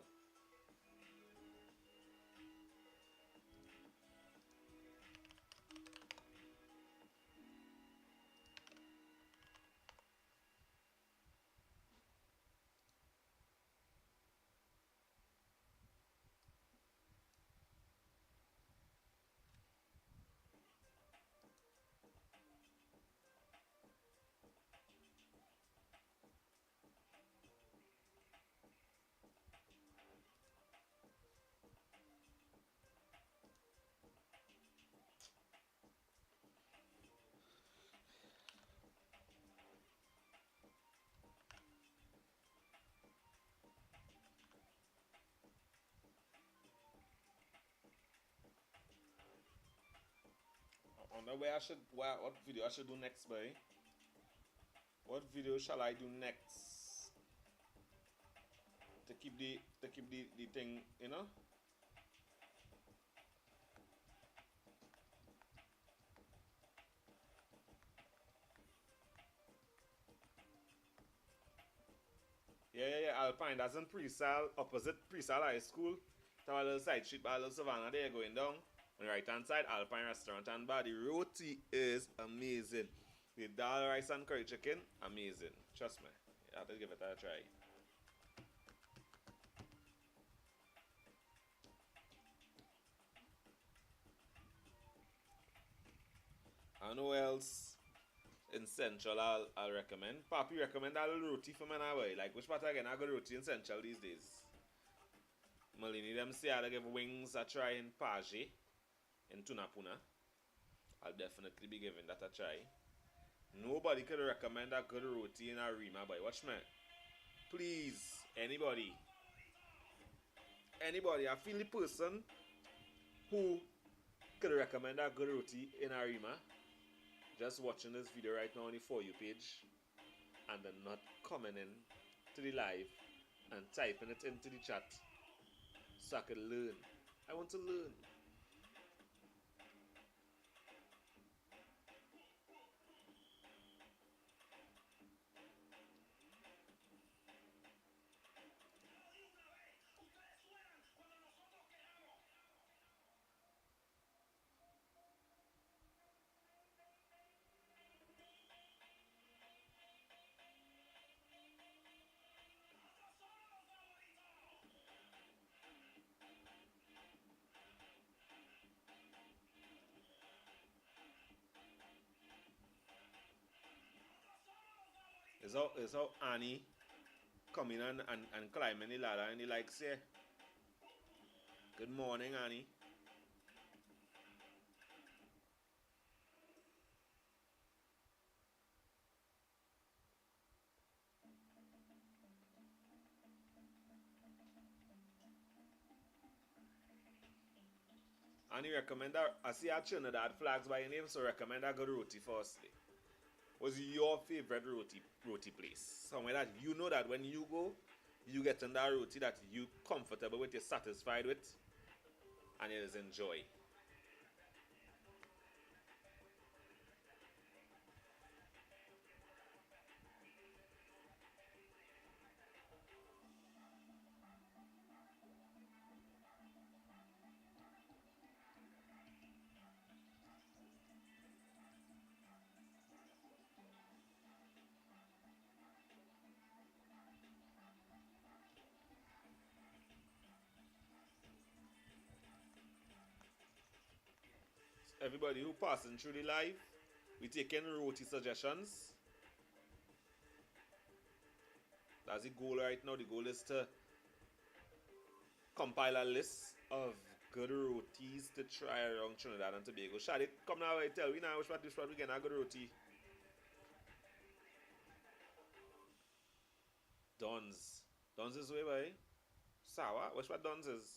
I wonder where I should, what video I should do next, boy. What video shall I do next to keep the thing, you know? Yeah. Alpine. That's in Pre-Sal, opposite Pre-Sal High School. Have a little side street by a little savannah there going down. On the right hand side, Alpine restaurant and bar. The roti is amazing. The dal rice and curry chicken, amazing. Trust me. You have to give it a try. I know who else in Central I'll recommend. Papi recommend a little roti for me now. Like which part again I got roti in Central these days. Malini them say I'll give wings a try in Paje in Tunapuna. I'll definitely be giving that a try. Nobody could recommend a good roti in a Rima, boy. Watch me. Please, anybody. I feel the person who could recommend a good roti in a Rima just watching this video right now on the For You page and then not coming in to the live and typing it into the chat so I could learn. I want to learn. It's how Annie come in and climbing the ladder and he like say, good morning, Annie. And he recommend that, I see a Trinidad flags by your name, so recommend a good roti firstly. What's your favorite roti place? Somewhere that you know that when you go, you get in that roti that you comfortable with, you're satisfied with, and you just enjoy. Everybody who passing through the live, we taking roti suggestions. That's the goal right now. The goal is to compile a list of good rotis to try around Trinidad and Tobago. Shadi, come now and tell me now which part we get a good roti. Don's. Don's is way, boy. Sour? Which part Don's is?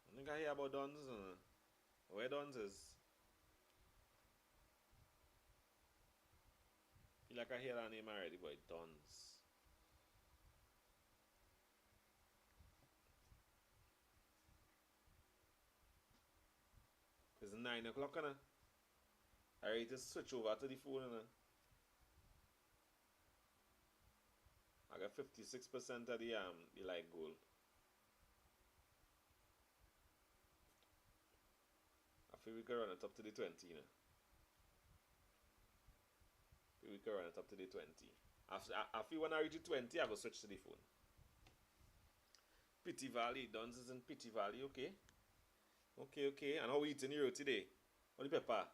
I think I hear about Don's. Where Don's is? feel like I hear that name already, but it dons. It's 9 o'clock, and I ready to switch over to the phone, and I got 56% of the light goal. I feel we can run it up to the 20, you know. We can run it up to the 20. I feel when I reach the 20, I go switch to the phone. Pity Valley, Duns is in Pity Valley, okay. Okay. And how we eating your today? What the pepper?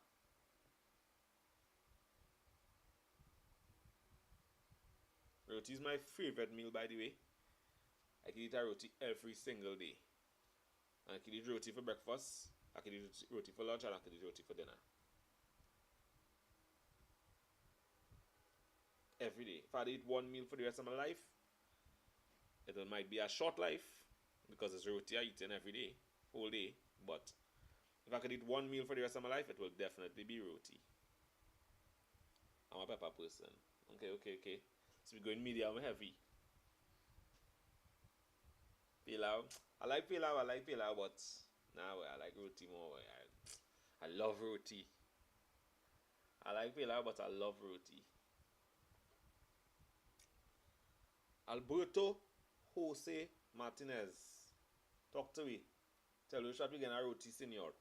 Roti is my favorite meal, by the way. I can eat a roti every single day. And I can eat roti for breakfast, I can eat roti for lunch, and I can eat roti for dinner. Every day. If I eat one meal for the rest of my life, it might be a short life because it's roti I eating every day, whole day. But if I could eat one meal for the rest of my life, it will definitely be roti. I'm a pepper person. Okay. So we're going medium heavy. Pilau. I like pilau, but nah, I like roti more. I love roti. I like pilau, but I love roti. Alberto Jose Martinez. Talk to me. Tell you what we get a roti, senor.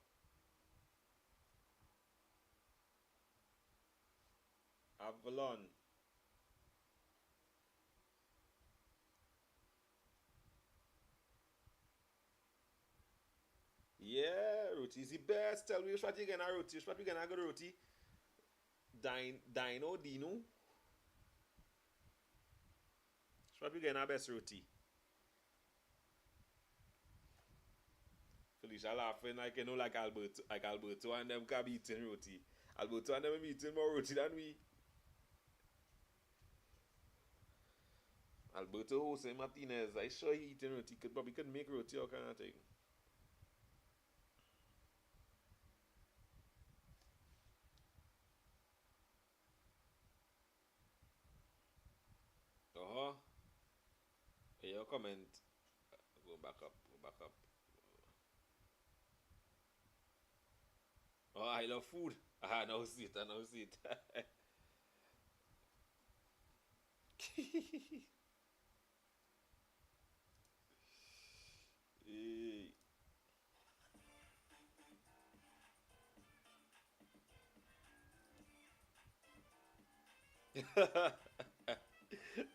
Avalon. Yeah, roti is the best. Tell me what you get a roti. What we get a good roti. Dino. What we get a best roti. Felicia laughing like you know like Alberto and them can be eating roti. Alberto and them be eating more roti than we. Alberto Jose Martinez, I sure he eating roti. Probably could make roti or kind of thing. Uh-huh. Hey, your comment. Go back up. Oh, I love food. Now see it. Hey.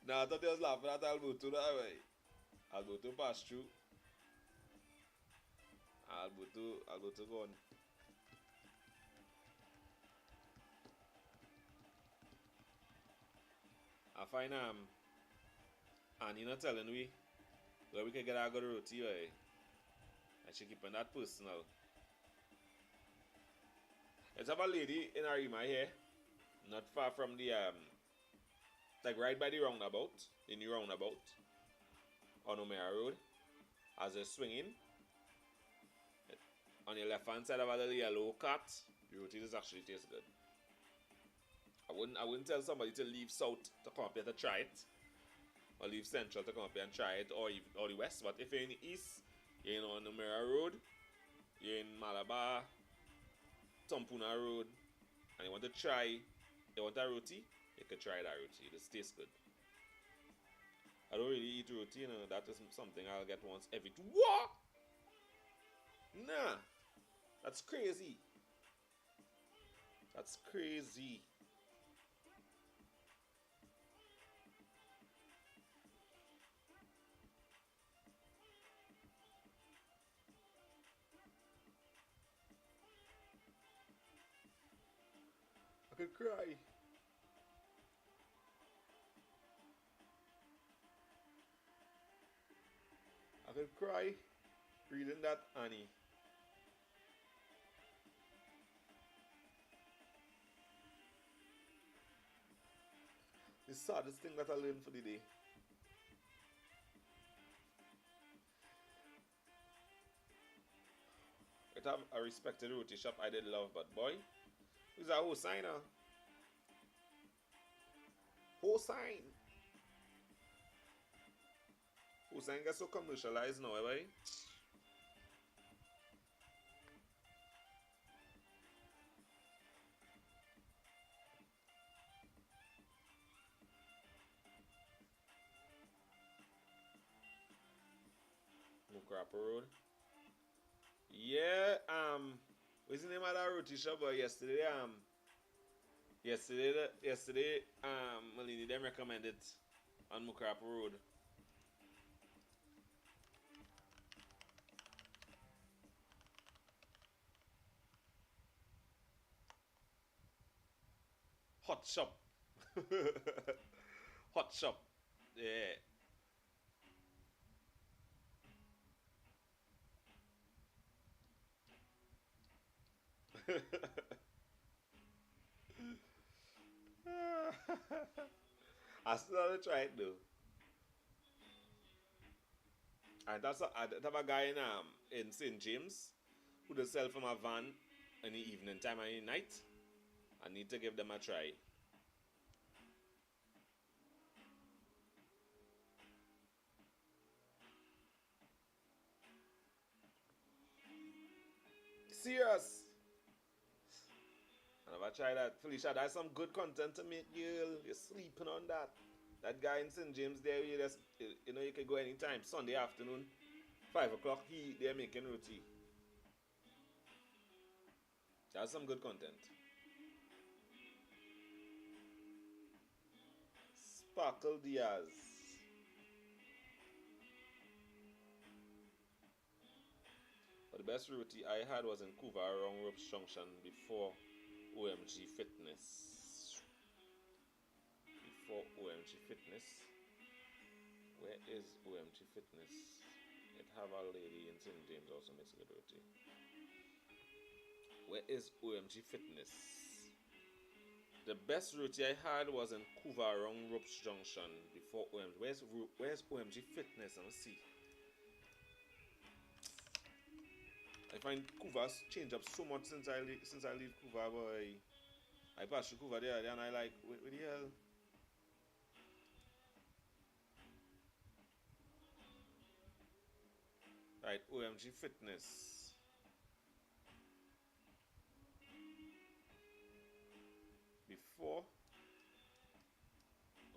Nah, I thought he was laughing at Alberto that way. Alberto passed through. Alberto gone. I find and you not telling we where we can get our good roti, right? And she keeping that personal. Let's have a lady in Arima here, not far from the like right by the roundabout, the new roundabout on Omea Road. As you're swinging, on your left hand side of a little yellow cart, the roti does actually taste good. I wouldn't tell somebody to leave south to come up here to try it, or leave central to come up here and try it, or the west. But if you're in the east, you're on Omea Road, you're in Malabar, Tompuna Road, and you want a roti, you can try that roti. It tastes good. I don't really eat roti, you know. That is something I'll get once every two. What? Nah, that's crazy. That's crazy. I could cry. I could cry reading that, Annie. The saddest thing that I learned for the day. It have a respected roti shop I did love, but boy, who's a whole signer? Hosine. Hosine gets so commercialized now, right? Mukrapa Road. Yeah, what's the name of that roti shop? Yesterday, Malini them recommended on Mukrapa Road. Hot shop. Hot shop. Yeah. I still haven't tried though. And I have a guy in St. James who does sell from a van in the evening time and in the night. I need to give them a try. Serious. I never tried that. Felicia, that's some good content to make, girl. You're sleeping on that. That guy in St. James there, you can go anytime. Sunday afternoon, 5 o'clock, they're making roti. That's some good content. Sparkle Diaz. But the best roti I had was in Kuva around Ropes Junction before OMG Fitness. Before OMG Fitness. Where is OMG Fitness? It have a lady in St. James also makes a good roti. Where is OMG Fitness? The best roti I had was in Kuva around Ropes Junction before OMG. Where's OMG Fitness? Let me see. I find Kuva's changed up so much since I leave Kuva, boy. I passed through Kuva there and I like, what the hell? Right, OMG Fitness. Before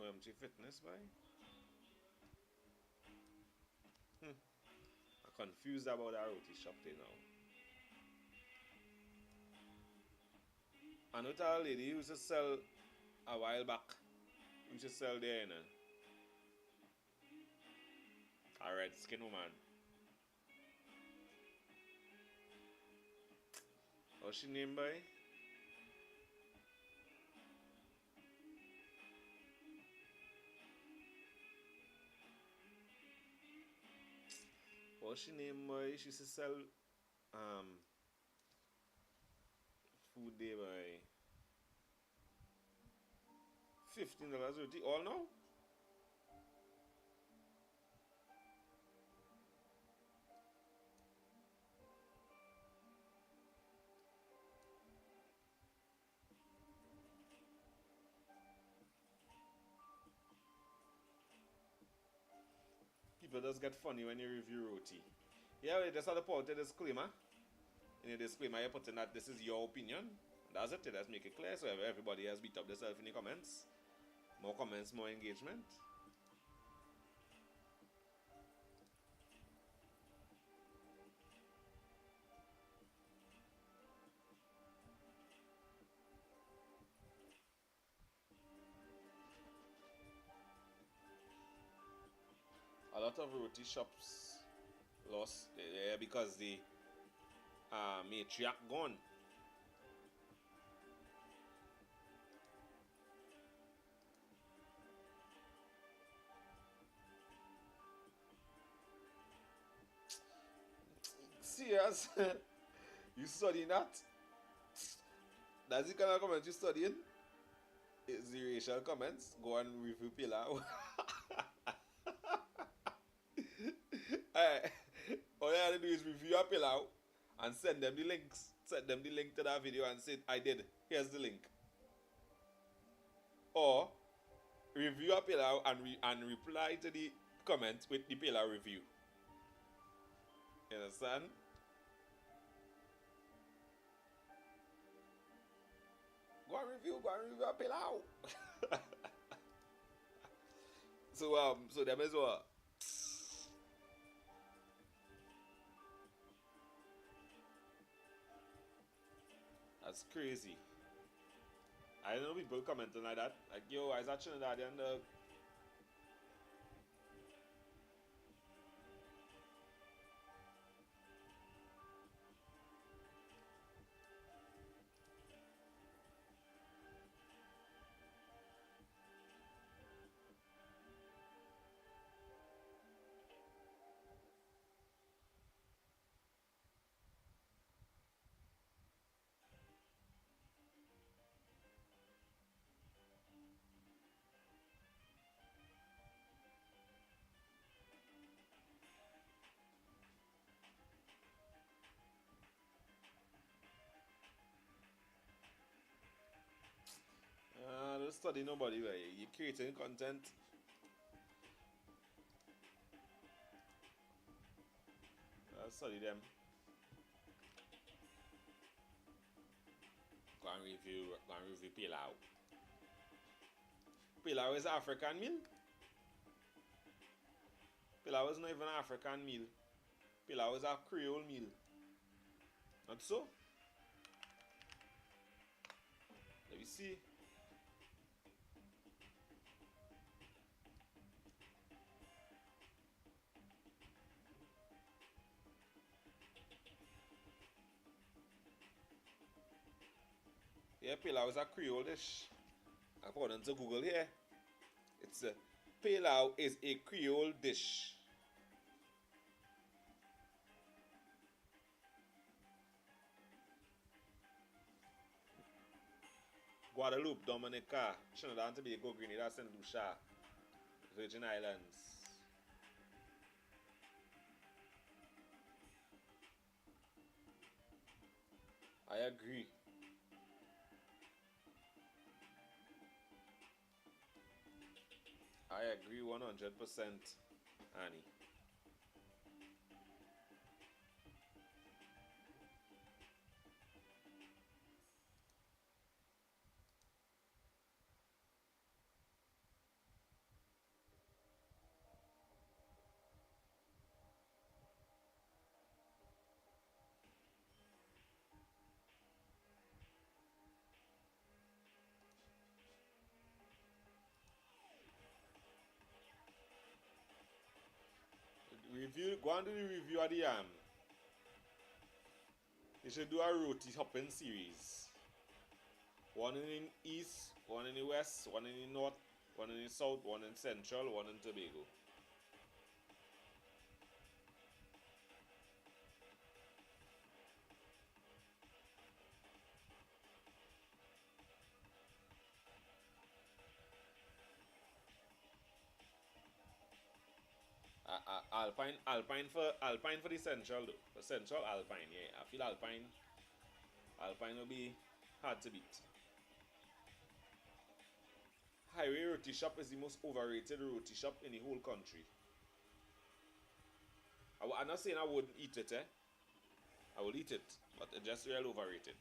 OMG Fitness, boy. I'm confused about that roti shop there now. I know that lady who used to sell a while back. Who used to sell there, you know. A red skin woman. What's she name, boy? What's she name, boy? She used to sell food there, boy. $15 roti all now? People just get funny when you review roti. Yeah, we just have to put a disclaimer. In the disclaimer, you put in that this is your opinion. That's it. Let's make it clear so everybody has beat up themselves in the comments. More comments, more engagement. A lot of roti shops lost because the matriarch gone. Serious? You studying that? That's the kind of comments you studying? It's the racial comments. Go and review Pilar. Alright. All you have to do is review a Pilar and send them the links. Send them the link to that video and say, I did. Here's the link. Or review a pilau and reply to the comment with the pilau review. You understand? Go and review a pilau. So them is what? That's crazy. I don't know people commenting like that. Like, yo, I was at Trinidad and don't study nobody, where you creating content. Study them. Go and review pilau. Pilau is African meal. Pilau is not even an African meal. Pilau is a Creole meal. Not so? Let me see. Yeah, pilau is a Creole dish. According to Google here, it's a pilau is a Creole dish. Guadeloupe, Dominica, Trinidad and Tobago, Grenada, Saint Lucia, Virgin Islands. I agree. I agree 100%, Annie. Go and do the review of the you should do a roti hopping series. One in the east, one in the west, one in the north, one in the south, one in central, one in Tobago. Alpine for the central though. For central Alpine, yeah. I feel Alpine will be hard to beat. Highway Roti Shop is the most overrated roti shop in the whole country. I'm not saying I wouldn't eat it, eh? I will eat it, but it's just real overrated.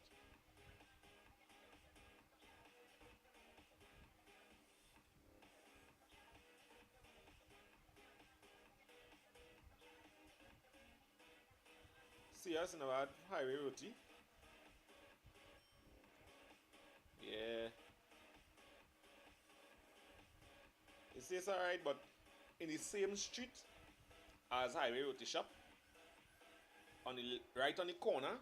Serious in about highway roti? Yeah. It says alright, but in the same street as highway roti shop, on the right on the corner,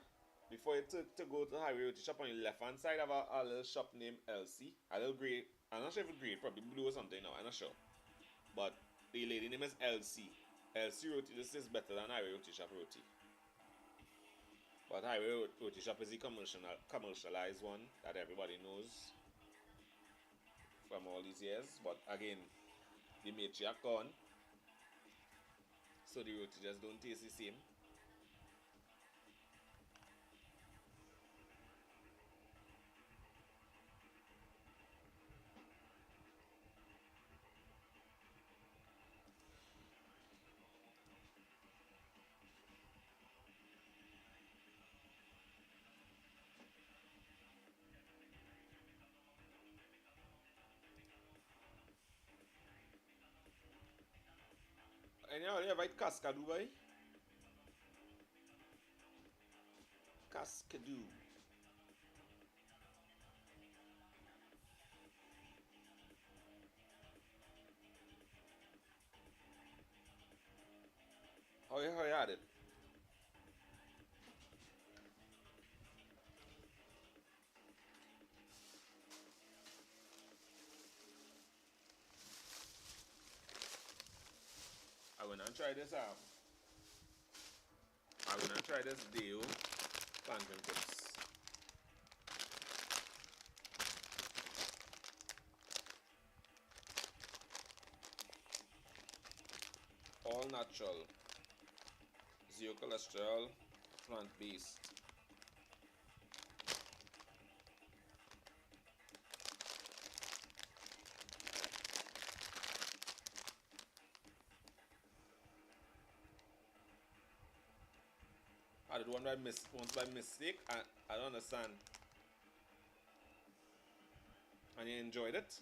before you to go to highway roti shop, on the left hand side of a little shop named LC, a little grey. I'm not sure if it's grey, probably blue or something now. I'm not sure, but the lady name is LC. LC roti. This is better than highway roti shop roti. But highway roti shop is the commercialized one that everybody knows from all these years. But again, the matriarch gone, so the roti just don't taste the same. only invite Cascadoo, boy. Cascadoo. How you had it? I wanna try this out. I wanna try this deal. Plantain chips. All natural. Zero cholesterol. Plant based. I did one once by mistake. I don't understand. And you enjoyed it?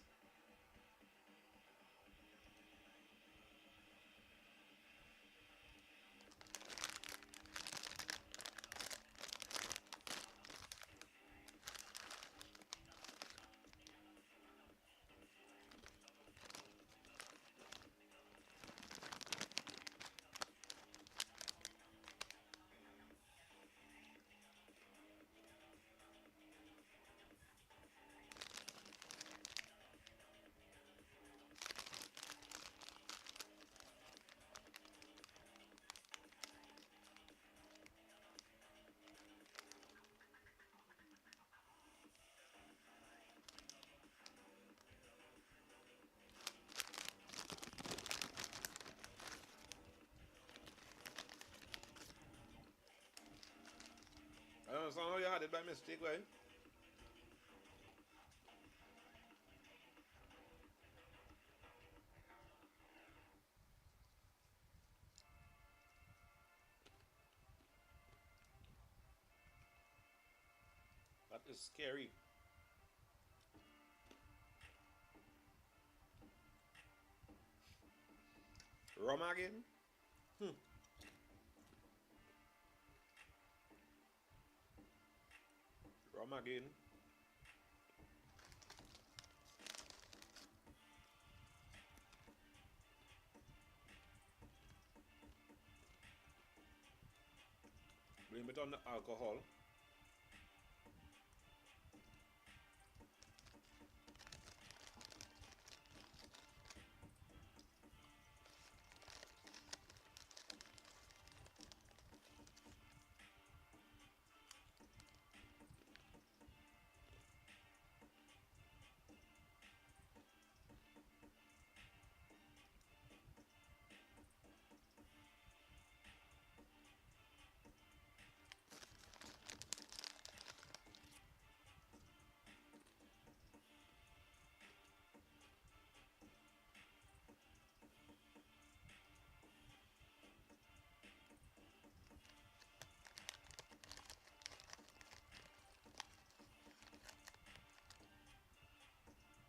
I don't understand how you had it by mistake, right? That is scary. Rum again? Hmm. Rum again. Blame it on the alcohol.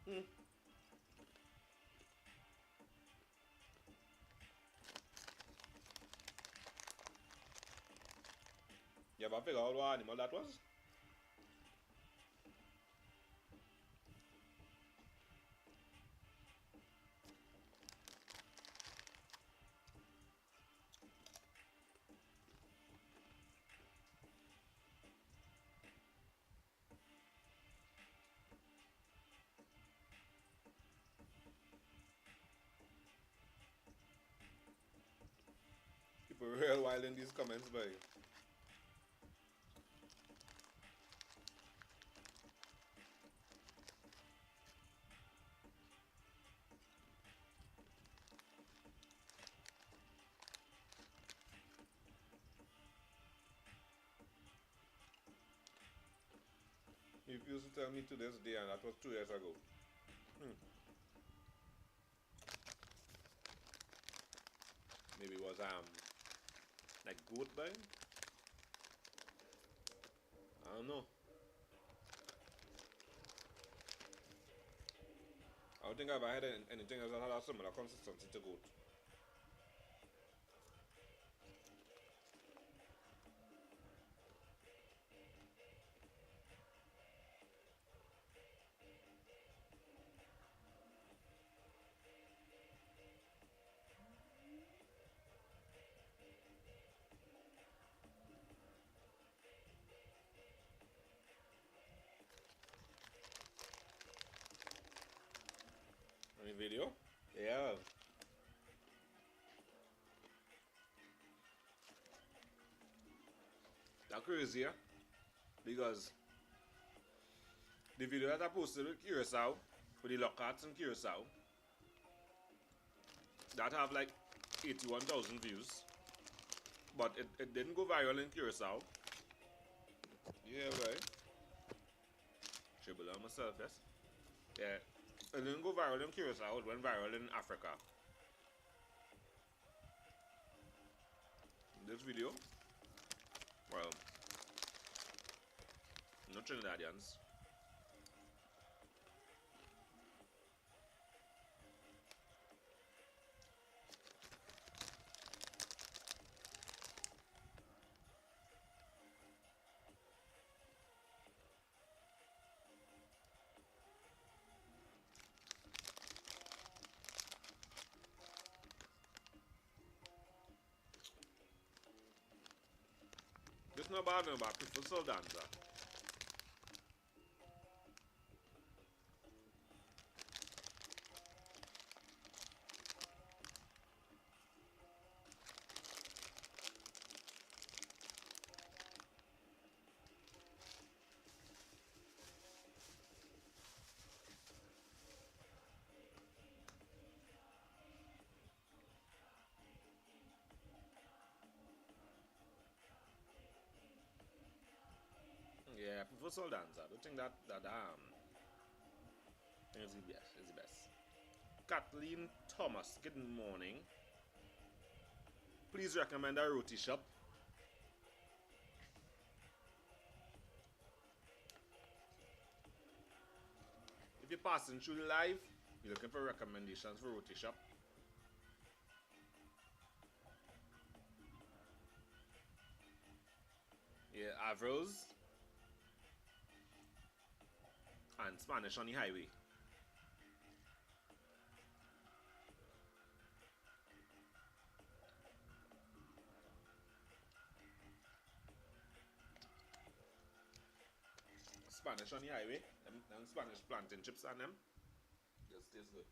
Hmm. You ever figure out what animal that was? People real wild in these comments, boy. You used to tell me to this day, and that was 2 years ago. Hmm. Maybe it was like goat boy. I don't know. I don't think I've ever had anything else that had a similar consistency to goat. The video? Yeah. That's crazy, yeah? Because the video that I posted with Curacao, with the lockouts in Curacao, that have like 81,000 views. But it didn't go viral in Curacao. Yeah, right. Dribble on myself, yes? Yeah. It didn't go viral in Curacao, it went viral in Africa. This video, well, no Trinidadians. This not bad, no, but I prefer soul dancer. Yeah, I prefer soul dancer. I don't think that is the best. Is the best. Kathleen Thomas, good morning. Please recommend a roti shop. If you're passing through the live, you're looking for recommendations for roti shop. Yeah, Avril's and Spanish on the highway. Spanish on the highway, them Spanish plantain chips on them, just tastes good.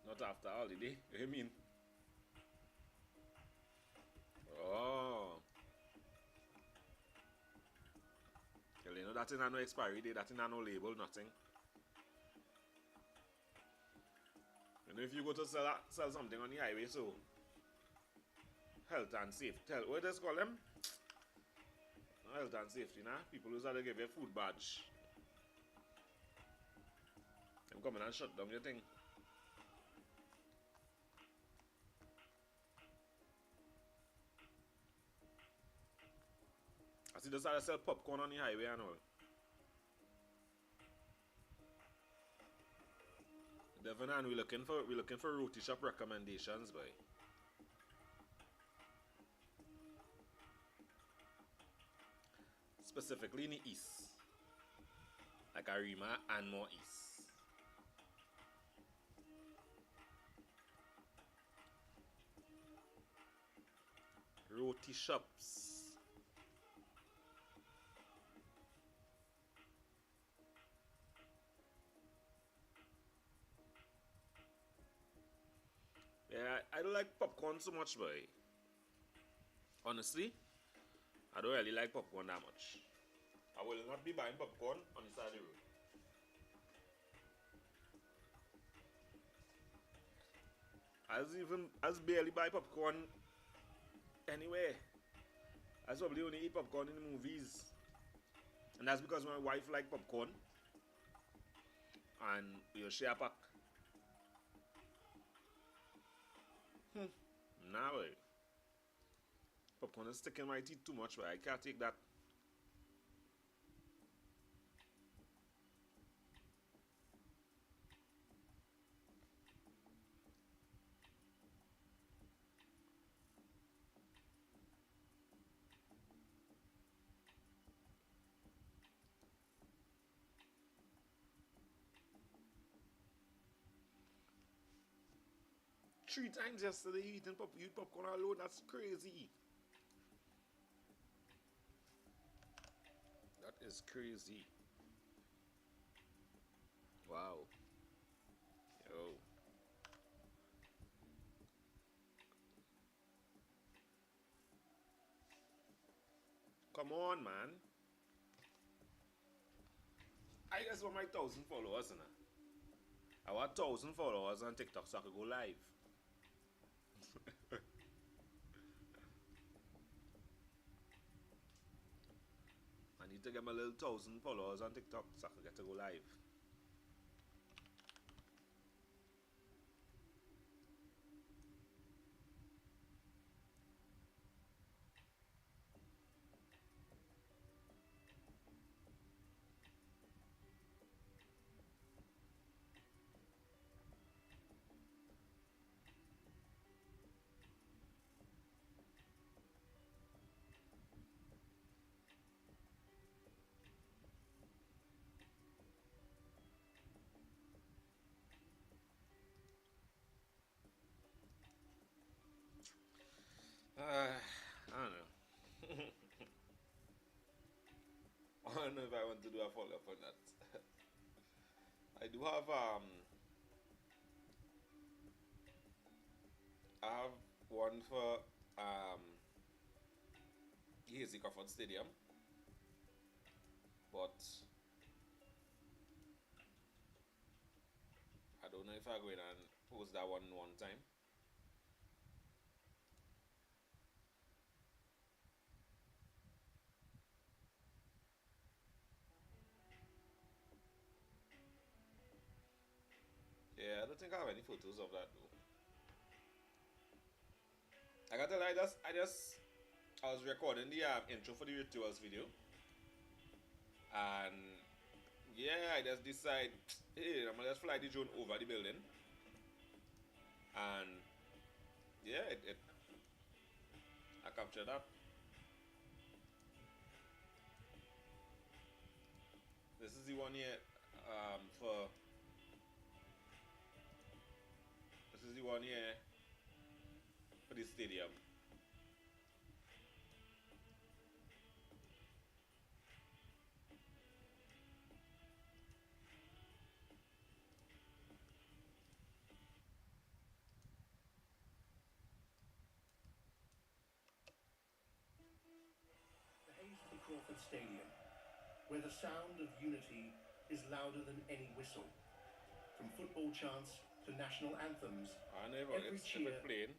Not after holiday, you mean? Oh. Well, you know that in no expiry date, that in no label, nothing. You know if you go to sell something on the highway, so health and safety, what does call them? Health and safety, nah? People who's had to give you a food badge. Them come in and shut down your thing. I see they start to sell popcorn on the highway and all. Devon and we're looking for roti shop recommendations, boy. Specifically in the east. Like Arima and more east. Roti shops. Yeah, I don't like popcorn so much, boy. Honestly, I don't really like popcorn that much. I will not be buying popcorn on the side of the road. As barely buy popcorn anywhere. I probably only eat popcorn in the movies. And that's because my wife like popcorn. And we'll share a pack. Nah, boy. Popcorn is sticking my teeth too much, but I can't take that. 3 times yesterday eating popcorn alone. That's crazy. That is crazy. Wow. Yo. Come on, man. I just want my 1,000 followers, you know. I want 1,000 followers on TikTok so I could go live. I need to get my little 1,000 followers on TikTok so I can get to go live. I don't know. I don't know if I want to do a follow up on that. I do have I have one for Hazy Crawford Stadium, but I don't know if I go in and post that one time. Yeah, I don't think I have any photos of that though. I gotta tell you, I was recording the intro for the rituals video, and yeah, I just decide, hey, I'm gonna just fly the drone over the building, and yeah, I captured that. This is the one here for. This is the one here for the stadium. The Hazley Crawford Stadium, where the sound of unity is louder than any whistle. From football chants to national anthems, I never. every If cheer. it playing,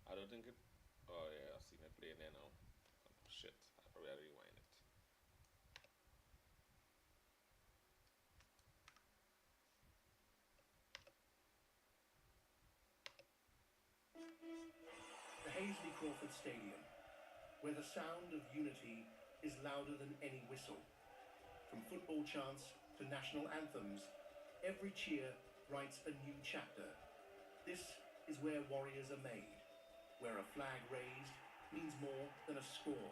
I don't think it. Oh yeah, I see it playing there now. Oh, shit, I probably had to rewind it. The Hazley Crawford Stadium, where the sound of unity is louder than any whistle. From football chants to national anthems, every cheer writes a new chapter. This is where warriors are made, where a flag raised means more than a score.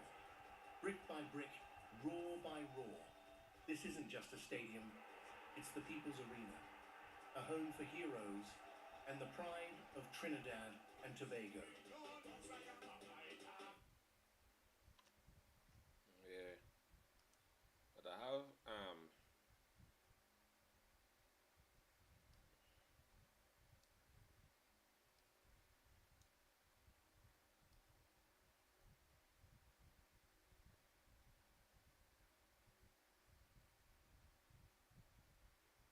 Brick by brick, roar by roar. This isn't just a stadium, it's the people's arena, a home for heroes and the pride of Trinidad and Tobago. Yeah, but I have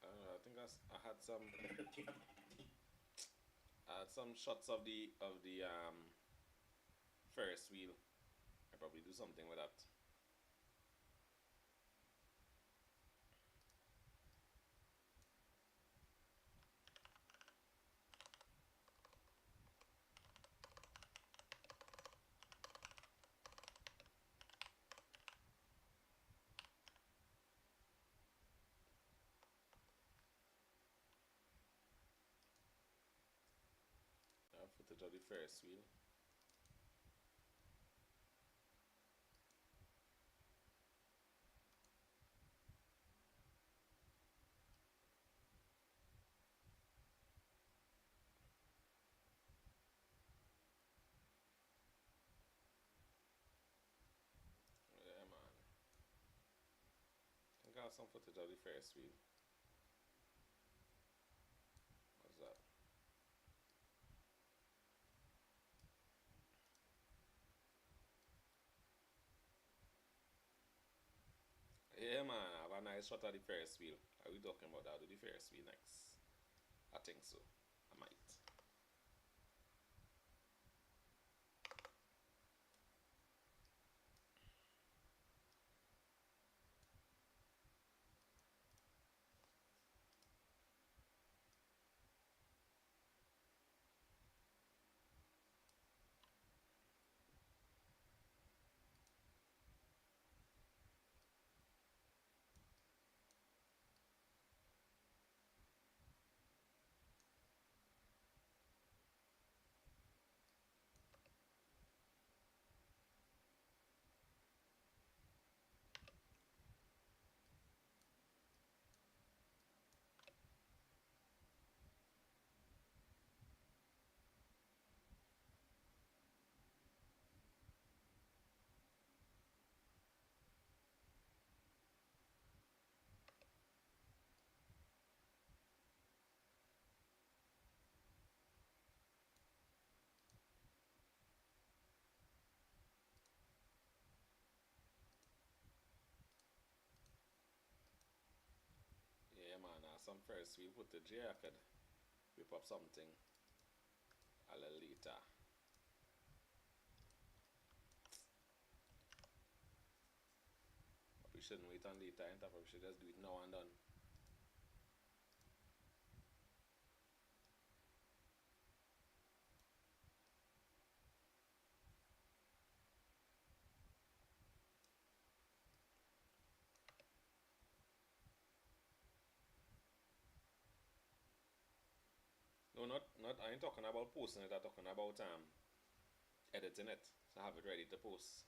I don't know, I think I had some shots of the Ferris wheel. I probably do something with that. I have footage of the Ferris wheel. some footage of the Ferris wheel. What's that? Yeah, man, I have a nice shot of the Ferris wheel. Are we talking about that? I'll do the Ferris wheel next. I think so. I might. Yeah, man, some Ferris wheel footage here. I could whip up something a little later. But we shouldn't wait on later. We should just do it now and done. No, not. I ain't talking about posting it. I'm talking about editing it. So I have it ready to post.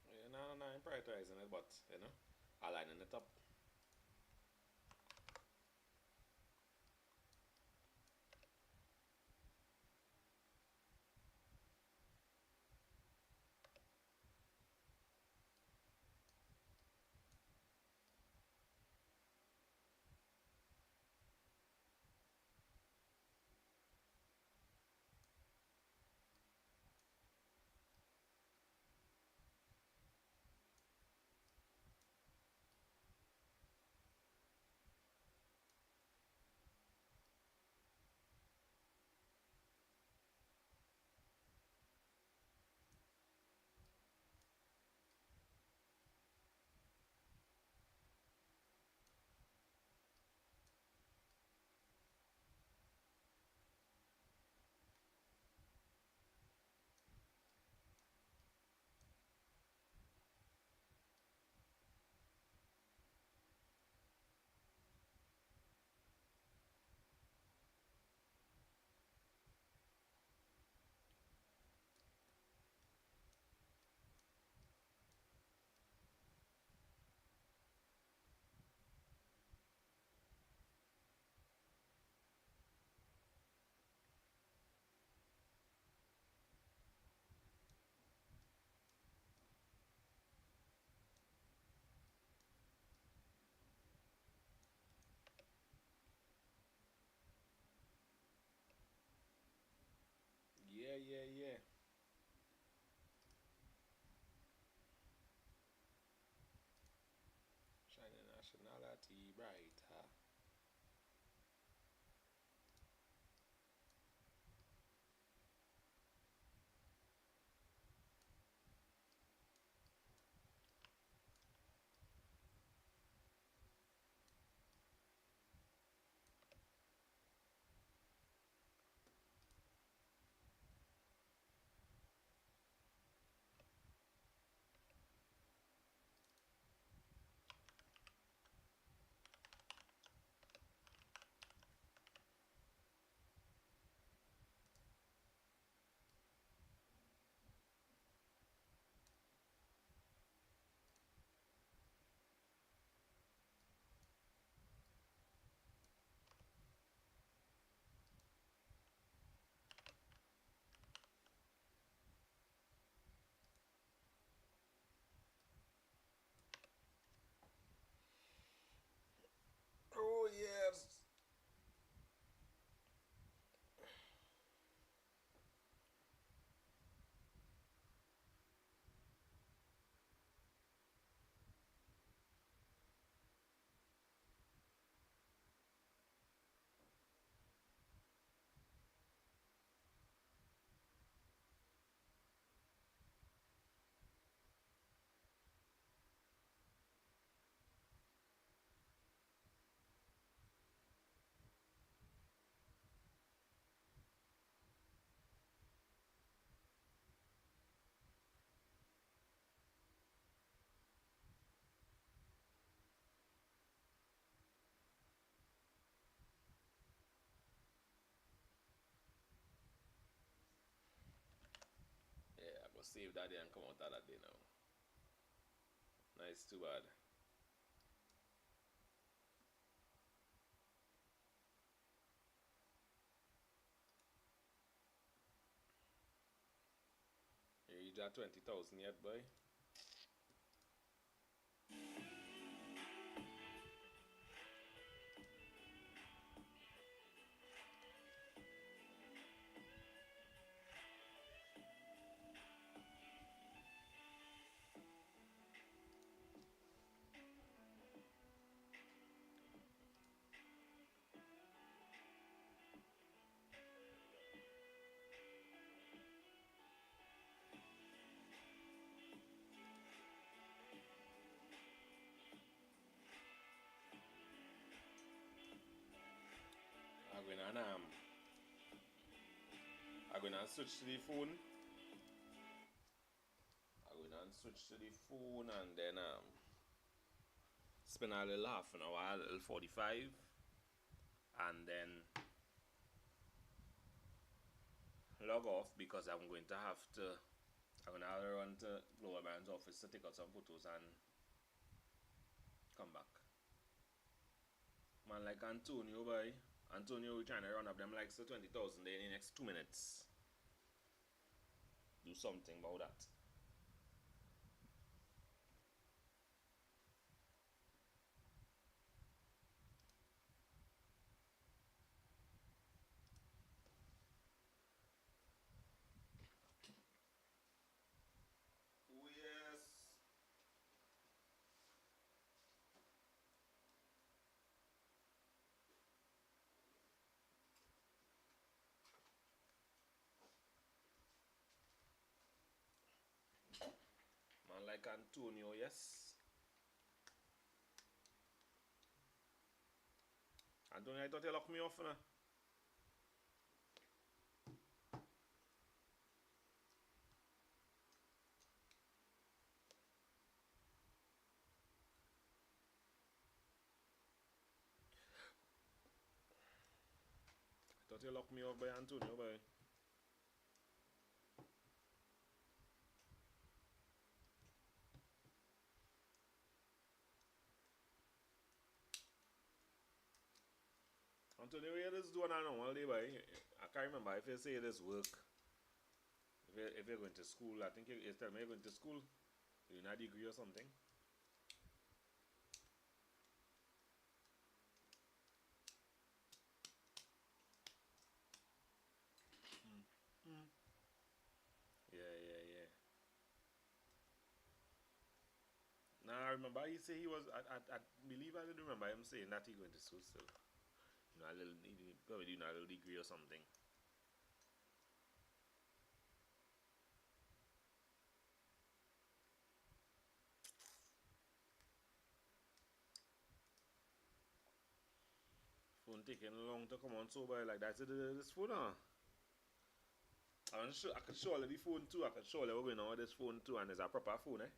Yeah, no, I'm prioritizing it, but aligning it up. Yeah, yeah, yeah. Shining nationality brighter. save that day and come out of that day now. Nice, too bad. You got 20,000 yet, boy? I'm gonna switch to the phone. I'm gonna switch to the phone and then spend a little half an hour, a little 45, and then log off because I'm going to have to. I'm gonna run to Global Brand's office to take out some photos and come back. Man, like Antonio, boy. Antonio, we're trying to run up them likes to 20,000 in the next 2 minutes. Do something about that. Oh, yes. Man, like Antonio, yes. Antonio, I thought you locked me off, nah. I thought you locked me off by Antonio, boy. Antonio, what you just doing now all day, boy? I can't remember if you say this work. If you're going to school, I think you tell me you're going to school. You're in a degree or something. Yeah. Nah, I remember he said he was. I believe I didn't remember him saying that he going to school still. You know, probably doing a little degree or something. Phone taking long to come on so by like that. This phone, huh? I could show all the phone too. I could show all we're going on with this phone too, and it's a proper phone, eh?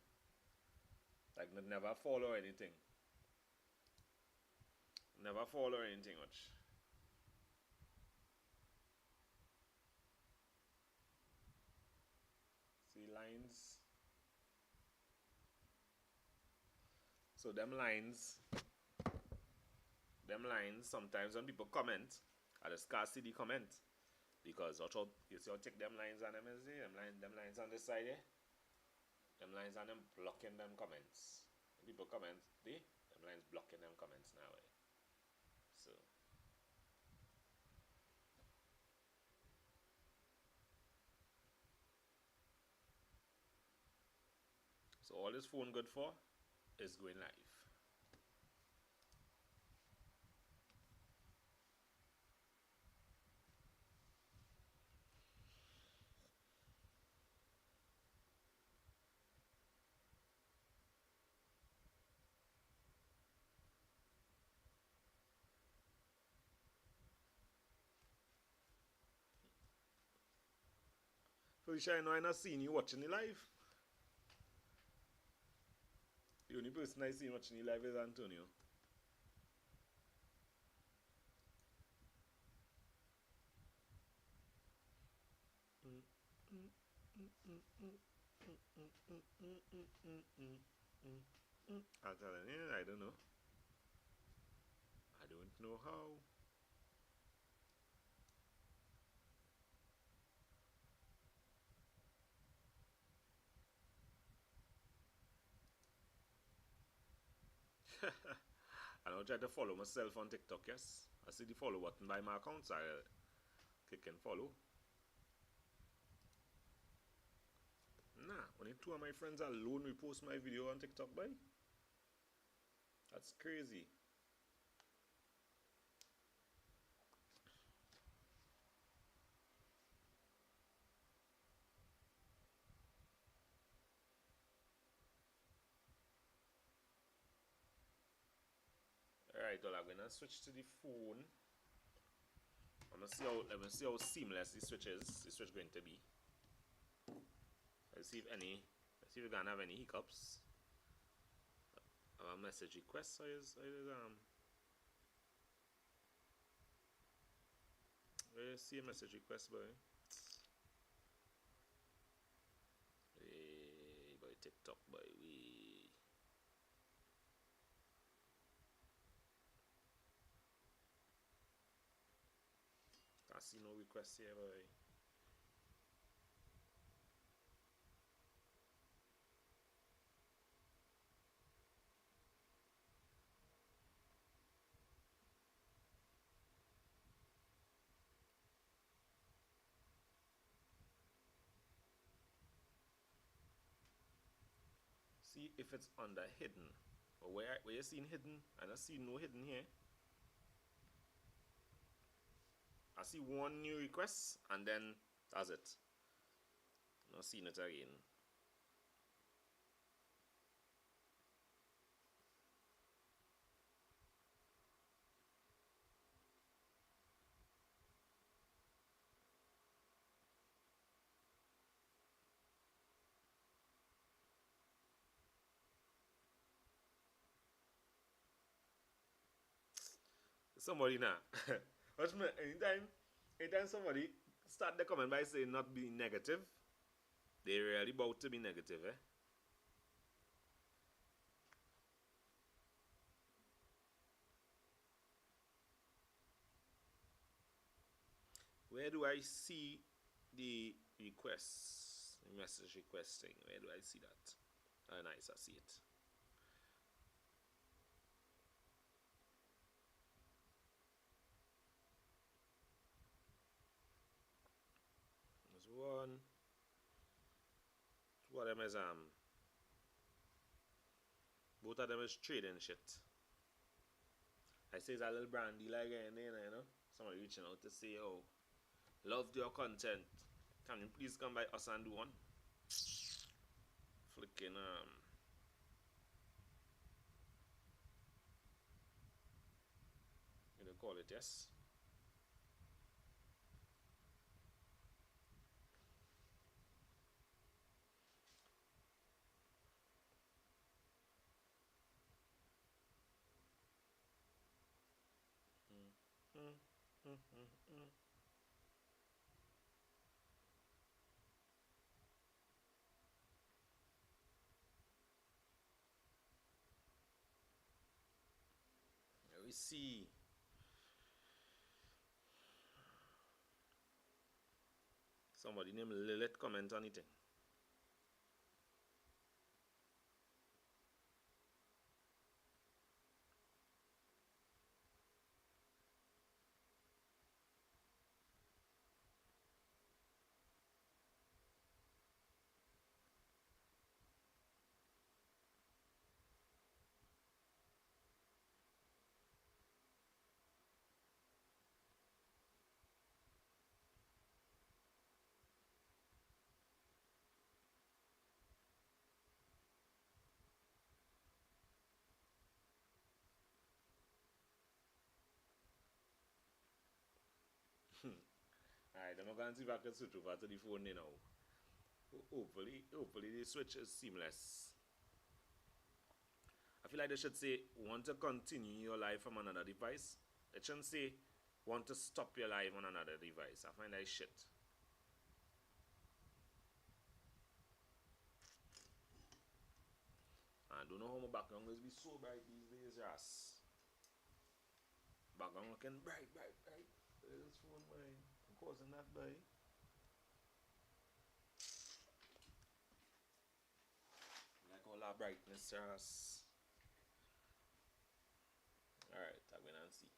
Like never fall or anything. Never fall or anything much. See lines. So them lines. Sometimes when people comment, I just can't see the comment because you see, I take them lines and them lines on this side, eh? Them lines and them blocking them comments. When people comment, them lines blocking them comments now, eh? So. So all this phone good for is going live. Felicia, I know I'm not seeing you watching the live. The only person I see watching the live is Antonio. I'm telling you, I don't know. I don't know how. I don't try to follow myself on TikTok, yes. I see the follow button by my account, so I click and follow. Nah, only two of my friends alone repost my video on TikTok, boy. That's crazy. Alright, well, I'm gonna switch to the phone. Let me see how seamless the switch going to be. Let's see if we're gonna have any hiccups. Message request see a message request, boy. Hey, boy, TikTok, boy, I see no request here, boy. See if it's under hidden. But where you seen hidden? I don't see no hidden here. I see one new request and then that's it. Not seeing it again. Somebody now. Watch me, anytime somebody start the comment by saying not being negative, they really about to be negative, eh? Where do I see the requests? The message requesting. Where do I see that? Oh, nice, I see it. There's one. Two of them is both of them is trading shit. I say it's a little brand deal again, you know. Somebody reaching out to say, oh, loved your content. Can you please come by us and do one? Flicking you know, call it, yes. Let me see. Somebody named Lilith comment on it. Alright, I'm going to see if I can switch over to the phone now. Hopefully the switch is seamless. I feel like they should say, want to continue your life from another device. It shouldn't say, want to stop your life on another device. I find that shit. don't know how my background is be so bright these days, yes. Background looking bright. There's this phone, boy. I'm causing that, boy. Like all that brightness, yes. Alright, I'm gonna see.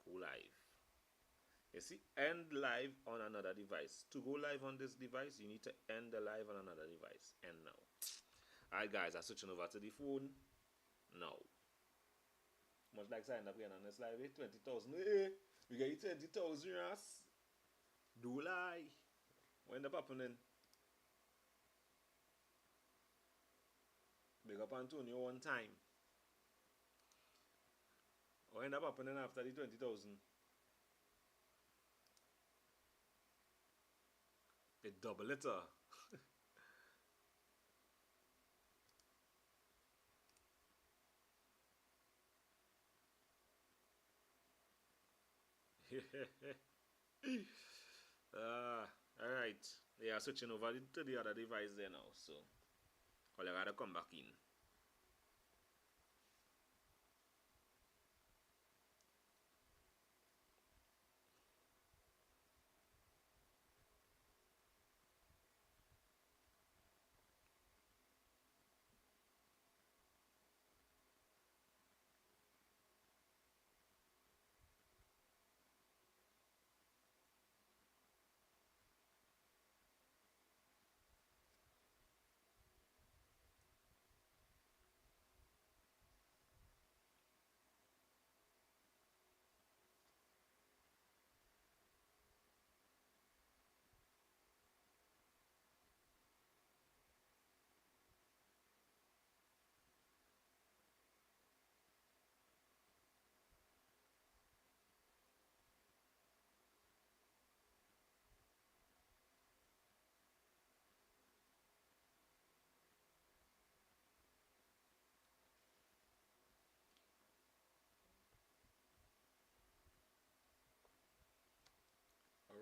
Go live. You see, end live on another device. To go live on this device, you need to end the live on another device. End now. Alright, guys, I'm switching over to the phone now. Much like signing up again on this live, 20,000. Hey, we get 20,000, yes. Do lie. What end up happening? Big up Antonio one time. What end up happening after the 20,000? It double it. Alright. They are switching over to the other device there now, so I gotta come back in.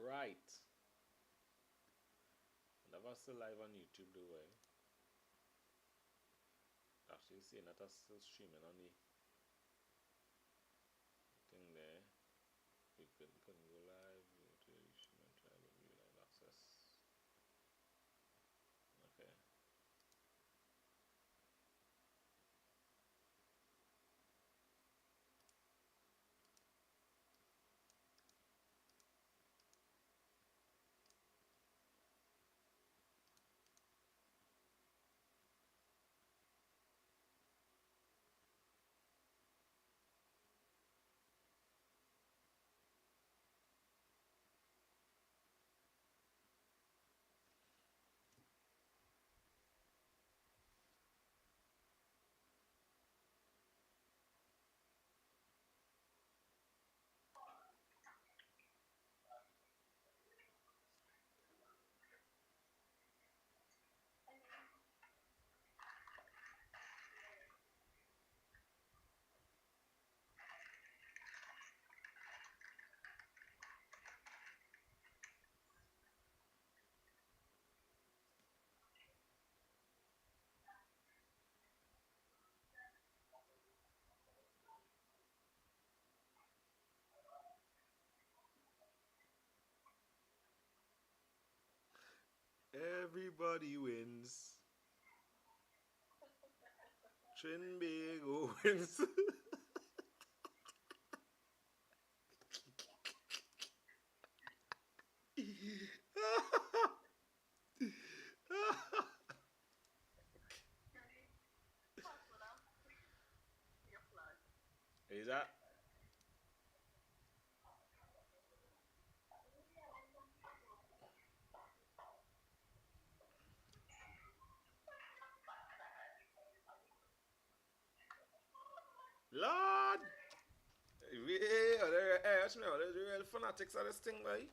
Alright. Never still live on YouTube though, eh? Actually saying that I'm still streaming on the thing there. We couldn't go live. We were to stream and try to view live access. Okay. Everybody wins. Trinbago wins. Is that? Lord! Hey, watch me, there's real fanatics of this thing, boy.